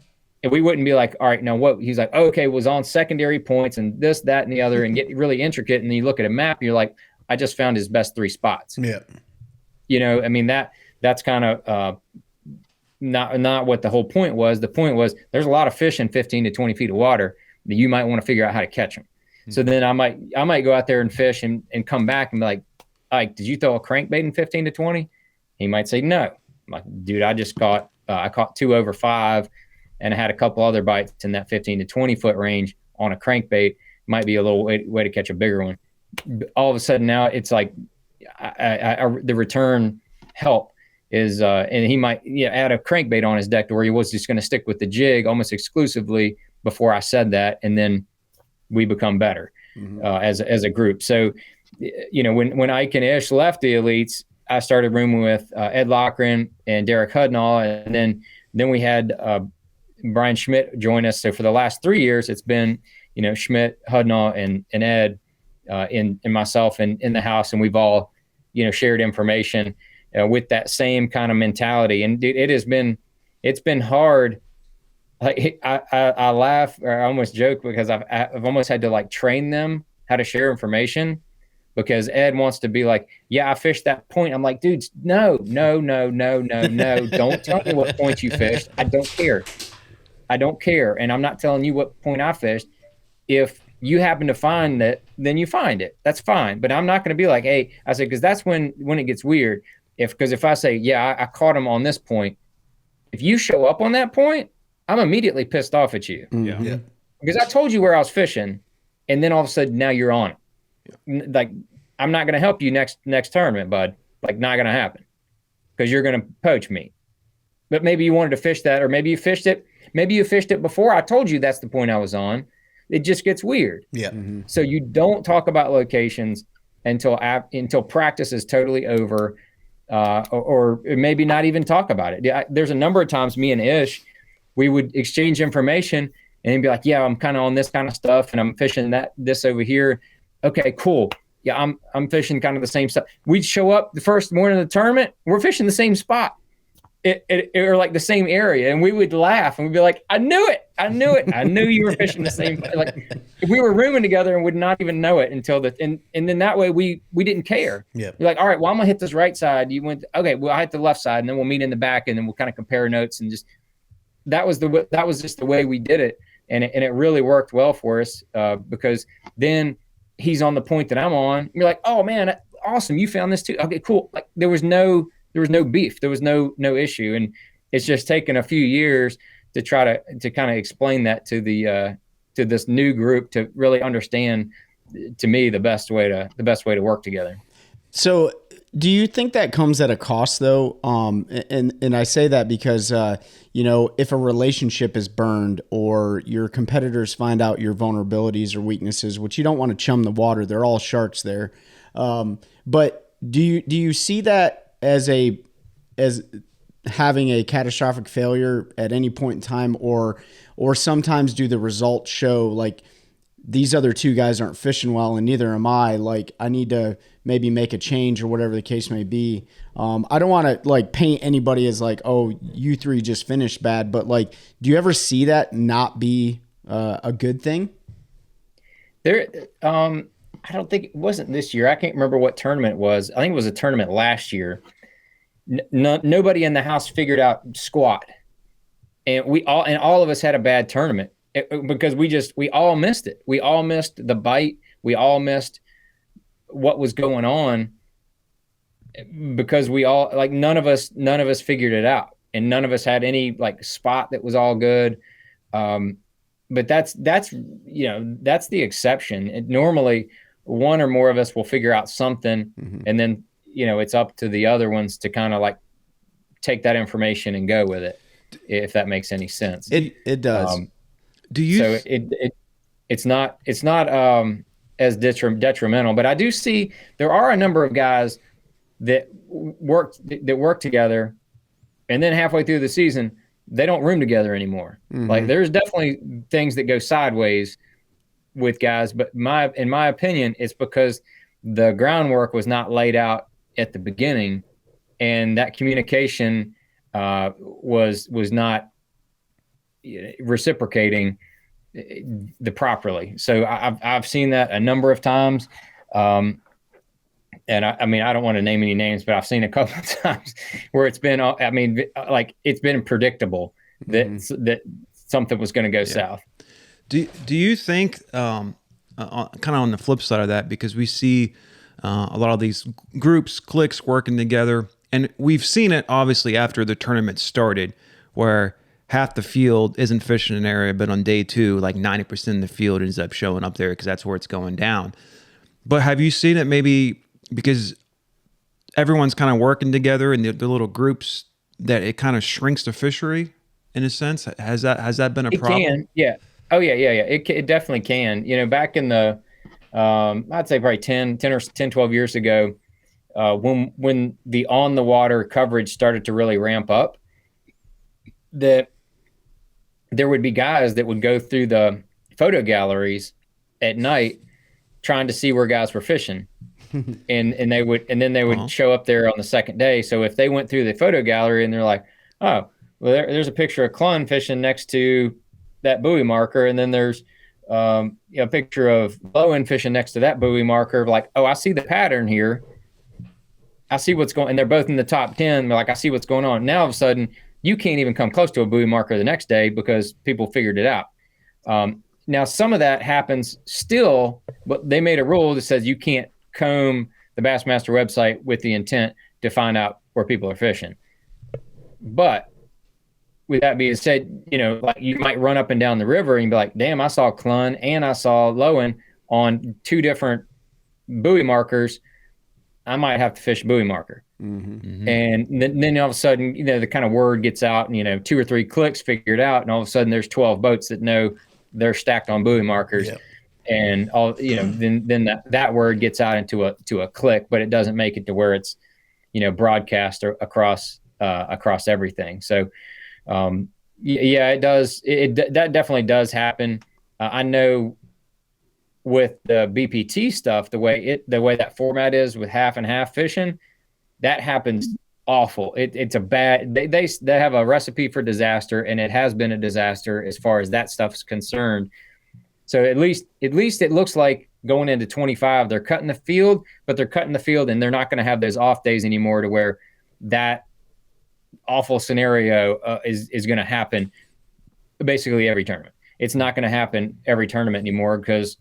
we wouldn't be like, all right, now what? He's like, okay, was on secondary points and this, that, and the other, and get really intricate. And then you look at a map, and you're like, I just found his best 3 spots. Yeah. I mean, that's kind of not what the whole point was. The point was there's a lot of fish in 15 to 20 feet of water that you might want to figure out how to catch them. Mm-hmm. So then I might go out there and fish and come back and be like, did you throw a crankbait in 15 to 20? He might say no. I'm like, dude, I just caught 2 over 5, and I had a couple other bites in that 15 to 20 foot range on a crankbait. Might be a little way to catch a bigger one. All of a sudden now it's like the return help is, and he might add a crankbait on his deck to where he was just going to stick with the jig almost exclusively before I said that, and then we become better as a group. So, when Ike and Ish left the Elites, I started rooming with Ed Lochran and Derek Hudnall, and then we had Brian Schmidt join us. So for the last 3 years, it's been Schmidt, Hudnall, and Ed, and myself in the house, and we've all shared information with that same kind of mentality. And dude, it's been hard. Like I laugh, or I almost joke, because I've almost had to train them how to share information, because Ed wants to be like, yeah, I fished that point. I'm like, dude, no. Don't tell me what point you fished. I don't care. And I'm not telling you what point I fished. If you happen to find that, then you find it. That's fine. But I'm not going to be like, hey, I said, because that's when it gets weird. Because if I say, yeah, I caught him on this point, if you show up on that point, I'm immediately pissed off at you. Yeah. Because I told you where I was fishing, and then all of a sudden now you're on it. Like, I'm not going to help you next tournament, bud. Like, not going to happen, because you're going to poach me. But maybe you wanted to fish that, or maybe you fished it. Maybe you fished it before I told you that's the point I was on. It just gets weird. Yeah. Mm-hmm. So you don't talk about locations until practice is totally over, or maybe not even talk about it. There's a number of times me and Ish, we would exchange information and he'd be like, yeah, I'm kind of on this kind of stuff, and I'm fishing this over here. Okay, cool. Yeah, I'm fishing kind of the same stuff. We'd show up the first morning of the tournament, we're fishing the same spot. Or like the same area, and we would laugh and we'd be like, I knew it. I knew you were fishing the same. Like, if we were rooming together and would not even know it until and then that way we didn't care. Yeah. You're like, all right, well, I'm gonna hit this right side. You went, okay, well, I hit the left side, and then we'll meet in the back, and then we'll kind of compare notes, and just that was just the way we did it, and it really worked well for us, because then he's on the point that I'm on. You're like, oh man, awesome, you found this too. Okay, cool. Like, there was no beef. There was no issue. And it's just taken a few years to try to kind of explain that to this new group, to really understand, to me, the best way to work together. So Do you think that comes at a cost though? And I say that because if a relationship is burned or your competitors find out your vulnerabilities or weaknesses, which you don't want to chum the water, they're all sharks there. But do you see that as having a catastrophic failure at any point in time, or sometimes do the results show like these other two guys aren't fishing well and neither am I, like I need to maybe make a change or whatever the case may be. I don't want to like paint anybody as like, oh, you three just finished bad, but like, do you ever see that not be a good thing? There, I don't think it wasn't this year. I can't remember what tournament it was. I think it was a tournament last year. Nobody in the house figured out squat, and all of us had a bad tournament. Because we all missed it. We all missed the bite. We all missed what was going on because we all like none of us figured it out, and none of us had any like spot that was all good. But that's the exception. Normally, one or more of us will figure out something, and then it's up to the other ones to kind of like take that information and go with it, if that makes any sense. It does. Do you? So it's not as detrimental, but I do see there are a number of guys that work together, and then halfway through the season they don't room together anymore. Like there's definitely things that go sideways with guys, but in my opinion, it's because the groundwork was not laid out at the beginning, and that communication was not reciprocating the properly. So I've seen that a number of times. And I mean, I don't want to name any names, but I've seen a couple of times where it's been, it's been predictable that something was going to go south. Do you think, kind of on the flip side of that, because we see a lot of these groups, cliques working together, and we've seen it obviously after the tournament started, where half the field isn't fishing an area, but on day 2, like 90% of the field ends up showing up there because that's where it's going down. But have you seen it maybe because everyone's kind of working together in the little groups that it kind of shrinks the fishery in a sense? Has that been a problem? It can, yeah. Oh yeah. It definitely can. Back in the, I'd say probably 10, 12 years ago, when the on the water coverage started to really ramp up, that there would be guys that would go through the photo galleries at night trying to see where guys were fishing. and then they would show up there on the second day. So if they went through the photo gallery and they're like, oh, well, there's a picture of Clun fishing next to that buoy marker. And then there's a picture of Lowen fishing next to that buoy marker. Like, oh, I see the pattern here. I see what's going, and they're both in the top 10. They're like, I see what's going on. Now all of a sudden you can't even come close to a buoy marker the next day because people figured it out. Now some of that happens still, but they made a rule that says you can't comb the Bassmaster website with the intent to find out where people are fishing. But with that being said, like you might run up and down the river and be like, damn, I saw Clun and I saw Lowen on 2 different buoy markers. I might have to fish buoy marker. And then all of a sudden, the kind of word gets out and, 2 or 3 clicks figured out. And all of a sudden there's 12 boats that know they're stacked on buoy markers. Yep. And all, then that word gets out into a click, but it doesn't make it to where it's, broadcast across everything. So, yeah, it does. That definitely does happen. I know with the BPT stuff, the way that format is with half and half fishing, that happens awful. It's a bad, they have a recipe for disaster, and it has been a disaster as far as that stuff is concerned. So at least it looks like going into 25, they're cutting the field, but they're cutting the field and they're not going to have those off days anymore to where that awful scenario is going to happen basically every tournament. It's not going to happen every tournament anymore because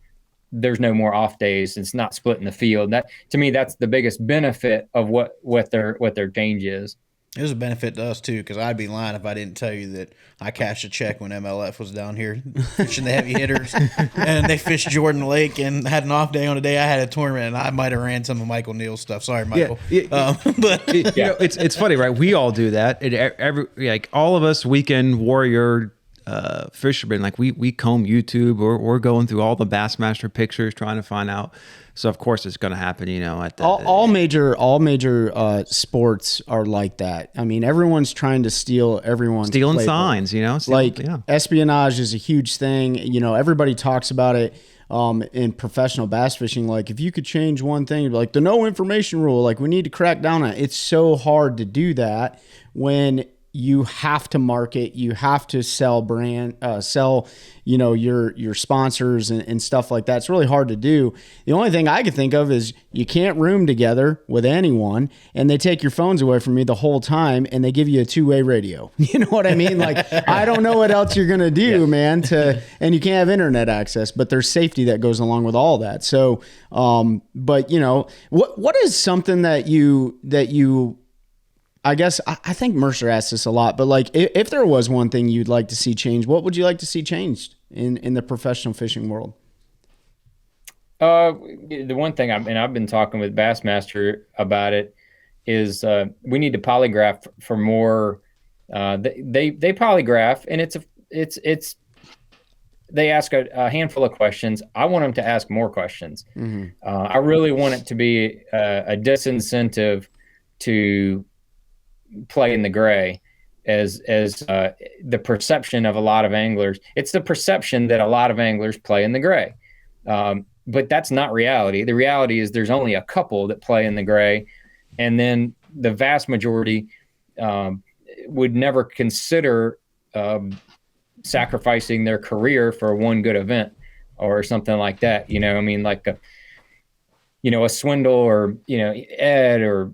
there's no more off days. It's not splitting the field. That, to me, that's the biggest benefit of what their change is. It was a benefit to us too, because I'd be lying if I didn't tell you that I cashed a check when MLF was down here fishing the heavy hitters, and they fished Jordan Lake and had an off day on a day I had a tournament, and I might have ran some of Michael Neal's stuff. Sorry, Michael. But you know, it's funny, right? We all do that. Like all of us weekend warrior fishermen, like we comb YouTube or we're going through all the Bassmaster pictures trying to find out. So of course it's going to happen, you know. At all major sports are like that. I mean, everyone's trying to steal everyone's stealing playbook. signs, you know. Espionage is a huge thing. You know, everybody talks about it in professional bass fishing. Like, if you could change one thing, like the no information rule, like we need to crack down on it. It's so hard to do that when you have to market, you have to sell you know, your sponsors and stuff like that. It's really hard to do. The only thing I could think of is you can't room together with anyone, and they take your phones away from you the whole time, and they give you a two-way radio. You know what I mean? Like, I don't know what else you're gonna do, man. And you can't have internet access, but there's safety that goes along with all that. So, but you know, what is something that you I guess I think Mercer asks this a lot, but like, if there was one thing you'd like to see changed, what would you like to see changed in the professional fishing world? The one thing I've been talking with Bassmaster about it is we need to polygraph for more. They polygraph, and it's they ask a handful of questions. I want them to ask more questions. Mm-hmm. I really want it to be a disincentive to play in the gray as the perception of a lot of anglers. It's the perception that a lot of anglers play in the gray. But that's not reality. The reality is there's only a couple that play in the gray. And then the vast majority would never consider sacrificing their career for one good event or something like that. You know, I mean, like a Swindle or, Ed or,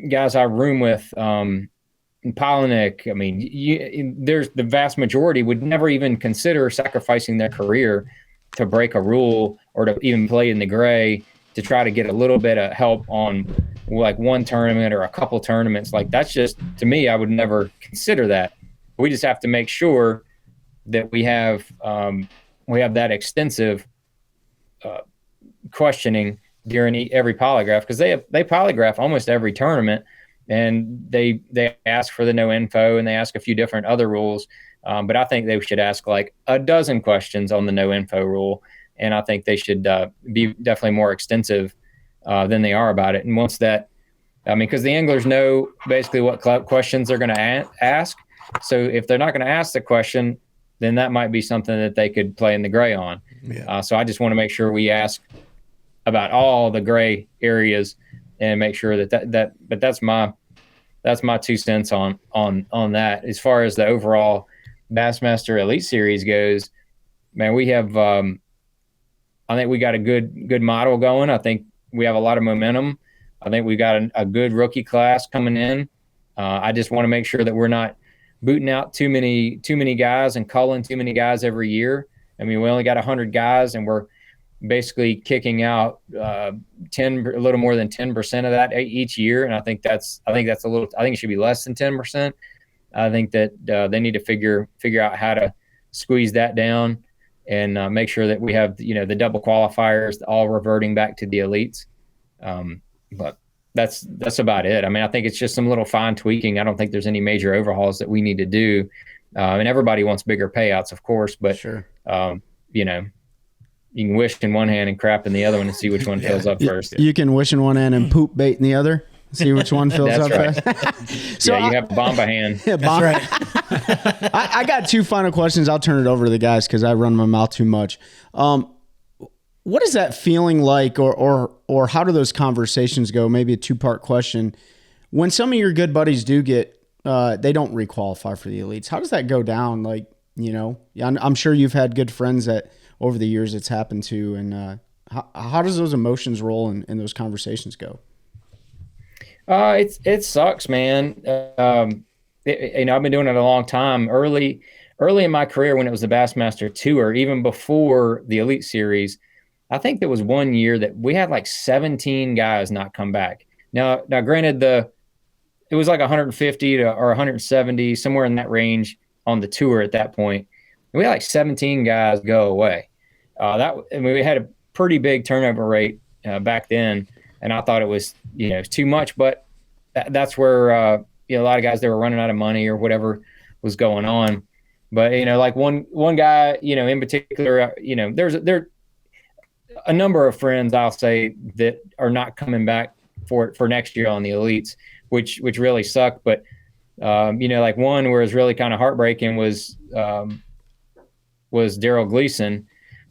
guys I room with, Polinick. I mean, there's the vast majority would never even consider sacrificing their career to break a rule or to even play in the gray to try to get a little bit of help on like one tournament or a couple tournaments. Like, that's just, to me, I would never consider that. We just have to make sure that we have that extensive questioning during every polygraph, because they polygraph almost every tournament, and they ask for the no info, and they ask a few different other rules. But I think they should ask like a dozen questions on the no info rule, and I think they should be definitely more extensive than they are about it. And once that, because the anglers know basically what questions they're going to ask. So if they're not going to ask the question, then that might be something that they could play in the gray on. Yeah. So I just want to make sure we ask about all the gray areas and make sure but that's my 2 cents on that. As far as the overall Bassmaster Elite Series goes, man, we have, I think we got a good model going. I think we have a lot of momentum. I think we got a good rookie class coming in. I just want to make sure that we're not booting out too many guys and culling too many guys every year. I mean, we only got 100 guys, and we're basically kicking out a little more than 10% of that each year. And I think it should be less than 10%. I think that they need to figure out how to squeeze that down and make sure that we have, the double qualifiers all reverting back to the elites. But that's about it. I mean, I think it's just some little fine tweaking. I don't think there's any major overhauls that we need to do. And everybody wants bigger payouts, of course, but sure. You can wish in one hand and crap in the other one and see which one fills up first. You can wish in one hand and poop bait in the other. See which one fills up first. So you have Bomba hand. Yeah, That's right. I got 2 final questions. I'll turn it over to the guys because I run my mouth too much. What is that feeling like, or how do those conversations go? Maybe a 2-part question. When some of your good buddies do get, they don't requalify for the elites. How does that go down? Like, I'm sure you've had good friends that over the years it's happened to, and how does those emotions roll and those conversations go? It sucks, man. I've been doing it a long time. Early in my career, when it was the Bassmaster Tour, even before the Elite Series, I think there was one year that we had like 17 guys not come back. Now, granted, it it was like 150 or 170, somewhere in that range on the tour at that point. And we had like 17 guys go away. We had a pretty big turnover rate back then, and I thought it was too much. But that's where a lot of guys, they were running out of money or whatever was going on. But like one guy in particular, there's a number of friends, I'll say, that are not coming back for next year on the elites, which really sucked. But like one where it's really kind of heartbreaking was Daryl Gleason.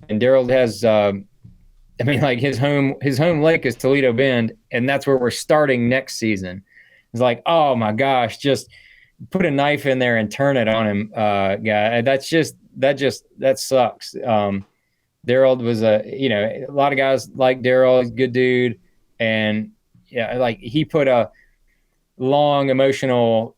And Daryl has like his home lake is Toledo Bend, and that's where we're starting next season. It's like, oh my gosh, just put a knife in there and turn it on him, guy. That sucks. Daryl was a lot of guys like Daryl. He's a good dude, and like he put a long emotional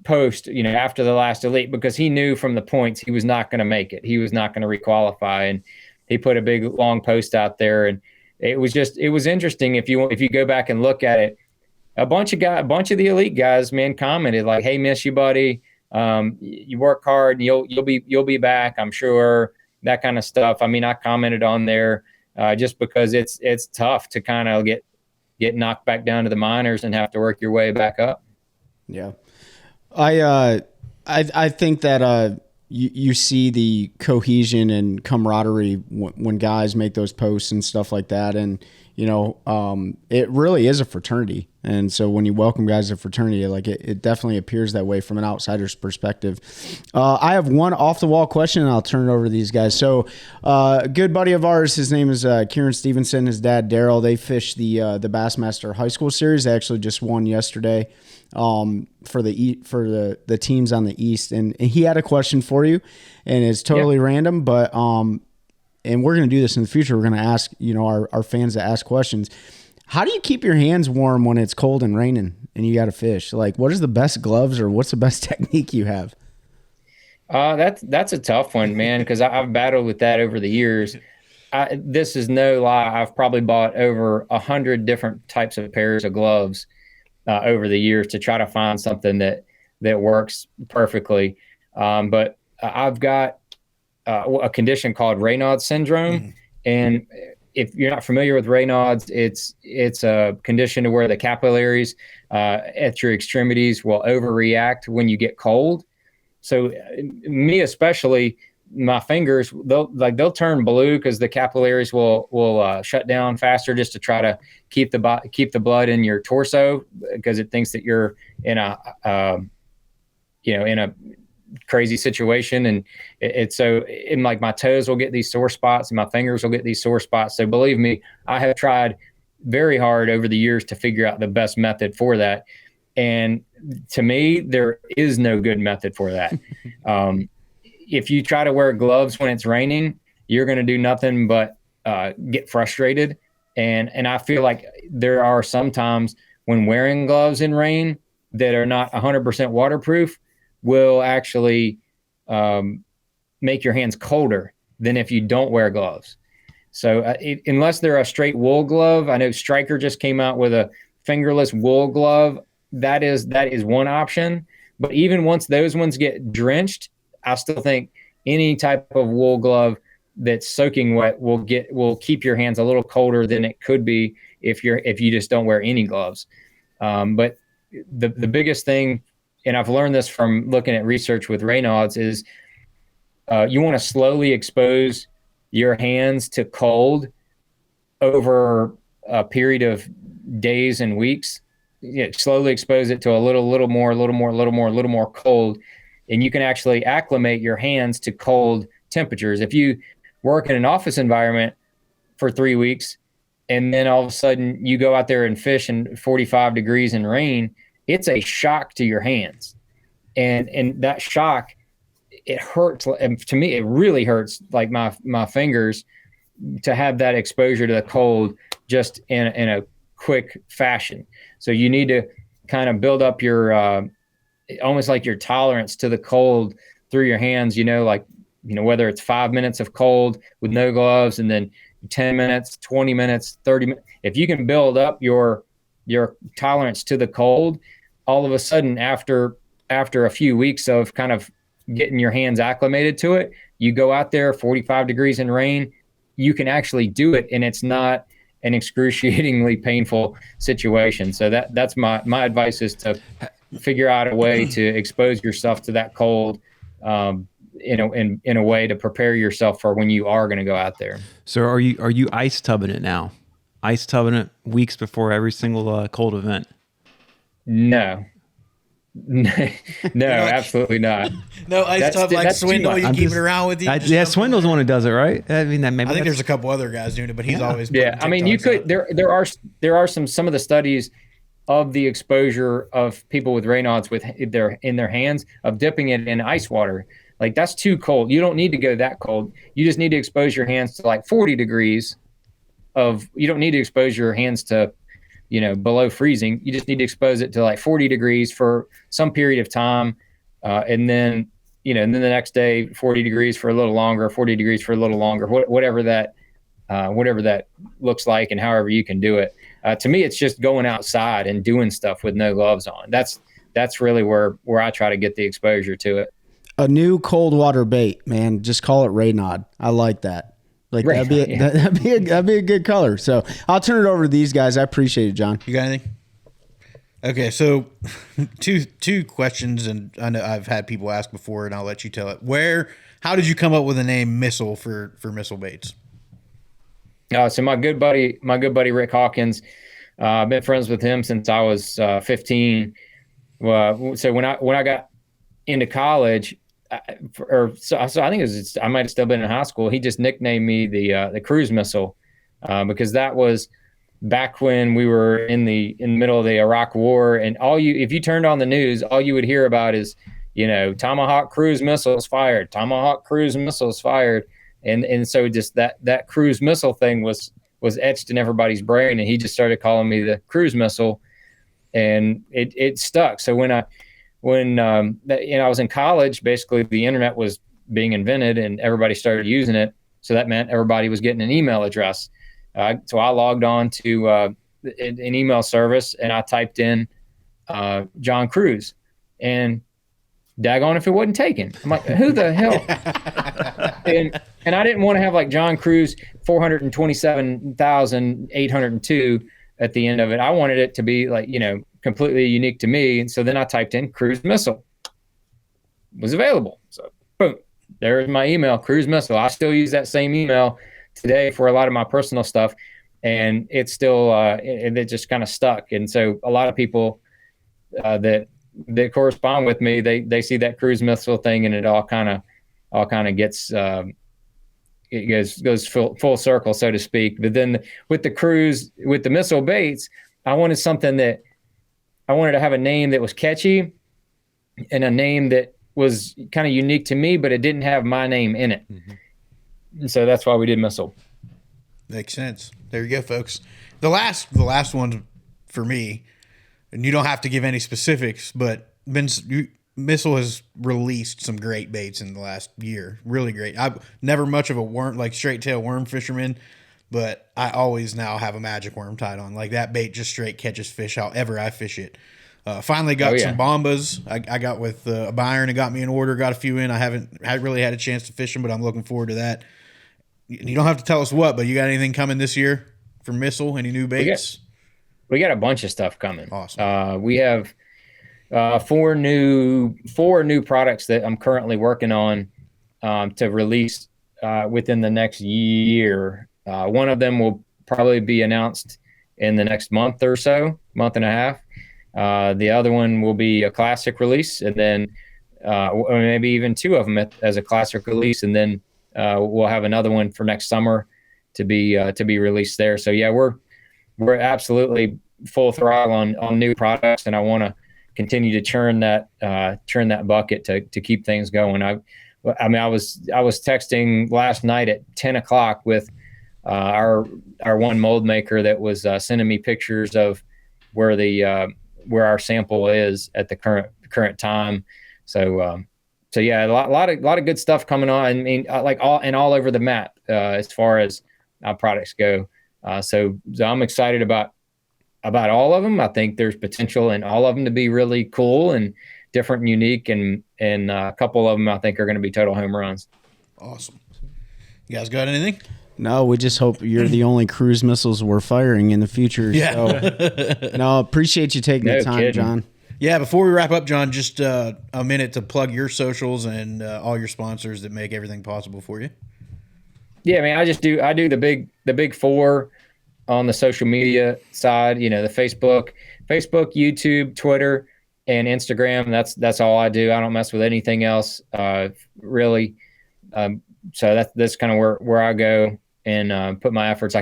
post after the last elite, because he knew from the points he was not going to make it. He was not going to requalify, and he put a big long post out there. And it was interesting if you go back and look at it. A bunch of the elite guys, man, commented like, "Hey, miss you, buddy. You work hard, and you'll be back, I'm sure." That kind of stuff. I mean, I commented on there just because it's tough to kind of get knocked back down to the minors and have to work your way back up. Yeah, I think that you see the cohesion and camaraderie when guys make those posts and stuff like that, and it really is a fraternity. And so when you welcome guys to fraternity, like it definitely appears that way from an outsider's perspective. I have one off the wall question, and I'll turn it over to these guys. So a good buddy of ours, his name is Kieran Stevenson, his dad, Daryl, they fish the Bassmaster High School Series. They actually just won yesterday for the teams on the East. And he had a question for you, and it's totally random, but and we're going to do this in the future. We're going to ask, our fans to ask questions. How do you keep your hands warm when it's cold and raining and you got to fish? Like, what is the best gloves, or what's the best technique you have? That's a tough one, man, because I've battled with that over the years. This is no lie. I've probably bought over 100 different types of pairs of gloves over the years to try to find something that works perfectly. But I've got a condition called Raynaud's syndrome, and if you're not familiar with Raynaud's, it's a condition to where the capillaries at your extremities will overreact when you get cold. So me especially, my fingers, they'll turn blue because the capillaries will shut down faster, just to try to keep the blood in your torso, because it thinks that you're in a crazy situation. And it's so like my toes will get these sore spots and my fingers will get these sore spots. So believe me, I have tried very hard over the years to figure out the best method for that. And to me, there is no good method for that. If you try to wear gloves when it's raining, you're going to do nothing but get frustrated. And I feel like there are some times when wearing gloves in rain that are not 100% waterproof will actually make your hands colder than if you don't wear gloves. So unless they're a straight wool glove, I know Stryker just came out with a fingerless wool glove. That is one option. But even once those ones get drenched, I still think any type of wool glove that's soaking wet will keep your hands a little colder than it could be if you just don't wear any gloves. But the biggest thing, and I've learned this from looking at research with Raynaud's, is you want to slowly expose your hands to cold over a period of days and weeks. Slowly expose it to a little more cold, and you can actually acclimate your hands to cold temperatures. If you work in an office environment for 3 weeks, and then all of a sudden you go out there and fish in 45 degrees in rain, it's a shock to your hands. And that shock, it hurts. And to me, it really hurts, like my fingers, to have that exposure to the cold just in a quick fashion. So you need to kind of build up your almost like your tolerance to the cold through your hands, whether it's 5 minutes of cold with no gloves, and then 10 minutes, 20 minutes, 30 minutes. If you can build up your your tolerance to the cold, all of a sudden after a few weeks of kind of getting your hands acclimated to it, you go out there 45 degrees in rain, you can actually do it, and it's not an excruciatingly painful situation. So that's my advice, is to figure out a way to expose yourself to that cold in a way to prepare yourself for when you are going to go out there. So are you ice tubbing it now? Ice tubbing it weeks before every single cold event? No. No, absolutely not. No ice tub like Swindle. You keep it around with you. Yeah, Swindle's the one who does it, right? I mean, that maybe I think there's a couple other guys doing it, but he's always I mean, you could. There are some of the studies of the exposure of people with Raynaud's with in their hands, of dipping it in ice water. Like, that's too cold. You don't need to go that cold. You just need to expose your hands to like 40 degrees you don't need to expose your hands to, below freezing. You just need to expose it to like 40 degrees for some period of time. And then the next day, 40 degrees for a little longer, 40 degrees for a little longer, whatever that looks like, and however you can do it. To me, it's just going outside and doing stuff with no gloves on. That's really where I try to get the exposure to it. A new cold water bait, man. Just call it Raynaud. I like that. Like, that'd be a good color. So I'll turn it over to these guys. I appreciate it, John. You got anything? Okay, so two questions, and I know I've had people ask before, and I'll let you tell it. How did you come up with the name Missile for missile baits? So my good buddy Rick Hawkins, I've been friends with him since I was 15. So when I got into college, so I think I might have still been in high school, he just nicknamed me the cruise missile, because that was back when we were in the middle of the Iraq War, and if you turned on the news, all you would hear about is, Tomahawk cruise missiles fired, Tomahawk cruise missiles fired, and so just that cruise missile thing was etched in everybody's brain, and he just started calling me the cruise missile, and it stuck. So when I was in college, basically the internet was being invented and everybody started using it. So that meant everybody was getting an email address. So I logged on to an email service, and I typed in John Cruz, and daggone if it wasn't taken. I'm like, who the hell? and I didn't want to have like John Cruz 427,802 at the end of it. I wanted it to be like, completely unique to me. And so then I typed in cruise missile. It was available. So boom, there's my email, cruise missile. I still use that same email today for a lot of my personal stuff, and it's still it just kind of stuck. And so a lot of people that correspond with me, they see that cruise missile thing, and it all kind of gets it goes full circle, so to speak. But then with the missile baits, I wanted to have a name that was catchy, and a name that was kind of unique to me, but it didn't have my name in it. Mm-hmm. And so that's why we did Missile. Makes sense. There you go, folks. The last one for me, and you don't have to give any specifics, but Missile has released some great baits in the last year. Really great. I'm never much of a worm, like straight tail worm fisherman, but I always now have a magic worm tied on. Like, that bait just straight catches fish however I fish it. Finally got some bombas. I got with a buyer, and it got me an order, got a few in. I haven't really had a chance to fish them, but I'm looking forward to that. You don't have to tell us what, but you got anything coming this year for Missile? Any new baits? We got a bunch of stuff coming. Awesome. We have four new products that I'm currently working on to release within the next year. One of them will probably be announced in the next month or so, month and a half. The other one will be a classic release, and then or maybe even two of them as a classic release, and then we'll have another one for next summer to be released there. So yeah, we're absolutely full throttle on new products, and I want to continue to churn that bucket to keep things going. I was texting last night at 10 o'clock with our one mold maker that was sending me pictures of where our sample is at the current time. So yeah, a lot of good stuff coming on. I mean, all over the map as far as products go. So I'm excited about about all of them. I think there's potential in all of them to be really cool and different and unique. And a couple of them I think are going to be total home runs. Awesome. You guys got anything? No, we just hope you're the only cruise missiles we're firing in the future. Yeah. So, no, appreciate you taking the time, kidding. John. Yeah, before we wrap up, John, just a minute to plug your socials and all your sponsors that make everything possible for you. Yeah, I mean, I do the big four on the social media side, the Facebook, YouTube, Twitter, and Instagram. That's all I do. I don't mess with anything else, really. So that's kind of where I go and put my efforts.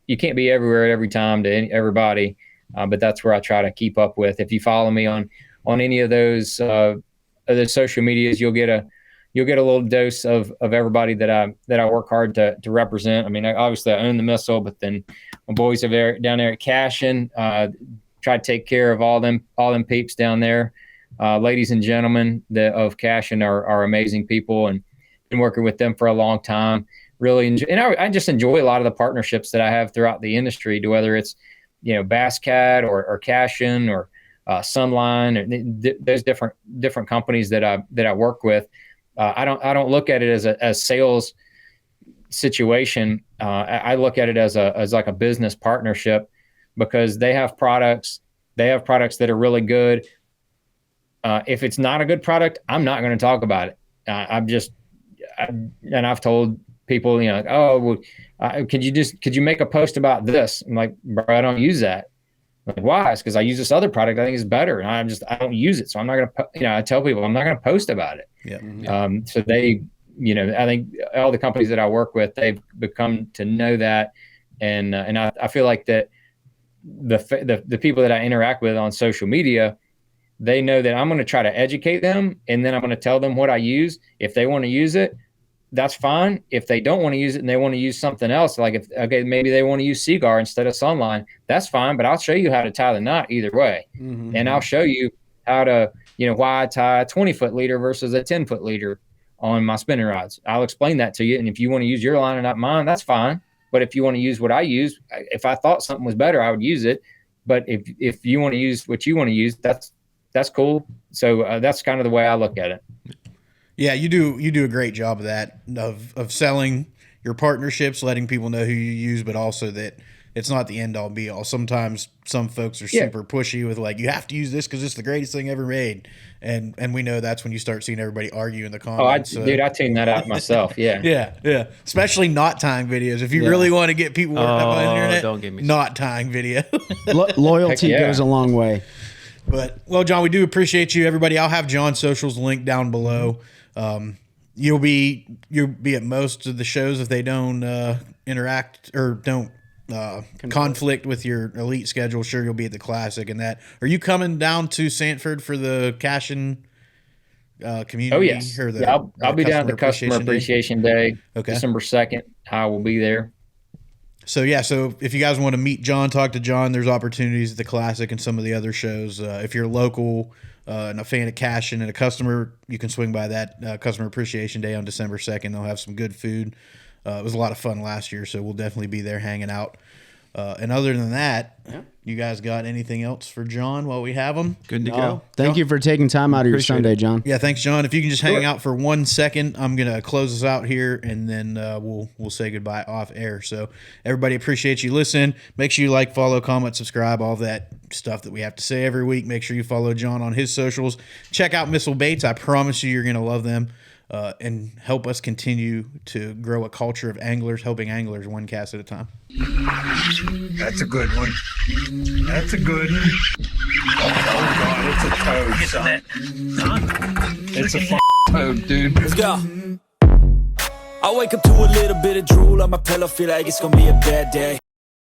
You can't be everywhere at every time to everybody, but that's where I try to keep up with. If you follow me on any of those social medias, you'll get a little dose of everybody that I work hard to represent. I mean, obviously I own the missile, but then my boys are down there at Cashin, try to take care of all them peeps down there. Ladies and gentlemen of Cashin are amazing people, and been working with them for a long time. Really enjoy, and I just enjoy a lot of the partnerships that I have throughout the industry, to whether it's Basscat or Cashin or Sunline, or those different companies that I work with. I don't look at it as a sales situation. I look at it as like a business partnership, because they have products that are really good. If it's not a good product, I'm not going to talk about it. And I've told people, could you make a post about this? I'm like, bro, I don't use that. I'm like, why? It's because I use this other product I think is better, and I don't use it. So I'm not going to, I tell people I'm not going to post about it. Yeah. So they, I think all the companies that I work with, they've become to know that. And I feel like that the people that I interact with on social media, they know that I'm going to try to educate them, and then I'm going to tell them what I use. If they want to use it, that's fine. If they don't want to use it and they want to use something else, like maybe they want to use Seaguar instead of Sunline, that's fine. But I'll show you how to tie the knot either way. Mm-hmm. And I'll show you how to, why I tie a 20-foot leader versus a 10-foot leader on my spinning rods. I'll explain that to you. And if you want to use your line and not mine, that's fine. But if you want to use what I use, if I thought something was better, I would use it. But if you want to use what you want to use, that's cool. So that's kind of the way I look at it. Yeah, you do a great job of that, of selling your partnerships, letting people know who you use, but also that it's not the end all be all. Sometimes some folks are super pushy with like, you have to use this because it's the greatest thing ever made, and we know that's when you start seeing everybody argue in the comments. I tune that out myself. Yeah, yeah. Especially not tying videos. If you really want to get people worked up on the internet, don't get me not tying video. Loyalty goes a long way. But well, John, we do appreciate you, everybody. I'll have John's socials linked down below. You'll be at most of the shows if they don't interact or don't conflict with your elite schedule. Sure, you'll be at the Classic and that. Are you coming down to Sanford for the Cashin community? Oh yes, or I'll be down at the Customer Appreciation Day. Okay, December 2nd. I will be there. So if you guys want to meet John, talk to John, there's opportunities at the Classic and some of the other shows. If you're local and a fan of Cashin and a customer, you can swing by that Customer Appreciation Day on December 2nd. They'll have some good food. It was a lot of fun last year, so we'll definitely be there hanging out. And other than that, you guys got anything else for John while we have him? Good to go. Thank you for taking time out of your Sunday, John. Yeah, thanks, John. If you can just hang out for 1 second, I'm going to close us out here, and then we'll say goodbye off air. So everybody, appreciate you listening. Make sure you like, follow, comment, subscribe, all that stuff that we have to say every week. Make sure you follow John on his socials. Check out Missile Baits. I promise you're going to love them. And help us continue to grow a culture of anglers, helping anglers one cast at a time. That's a good one. That's a good one. Oh, God, it's a toad, son. It's a toad, dude. Let's go. I wake up to a little bit of drool on my pillow, feel like it's gonna be a bad day.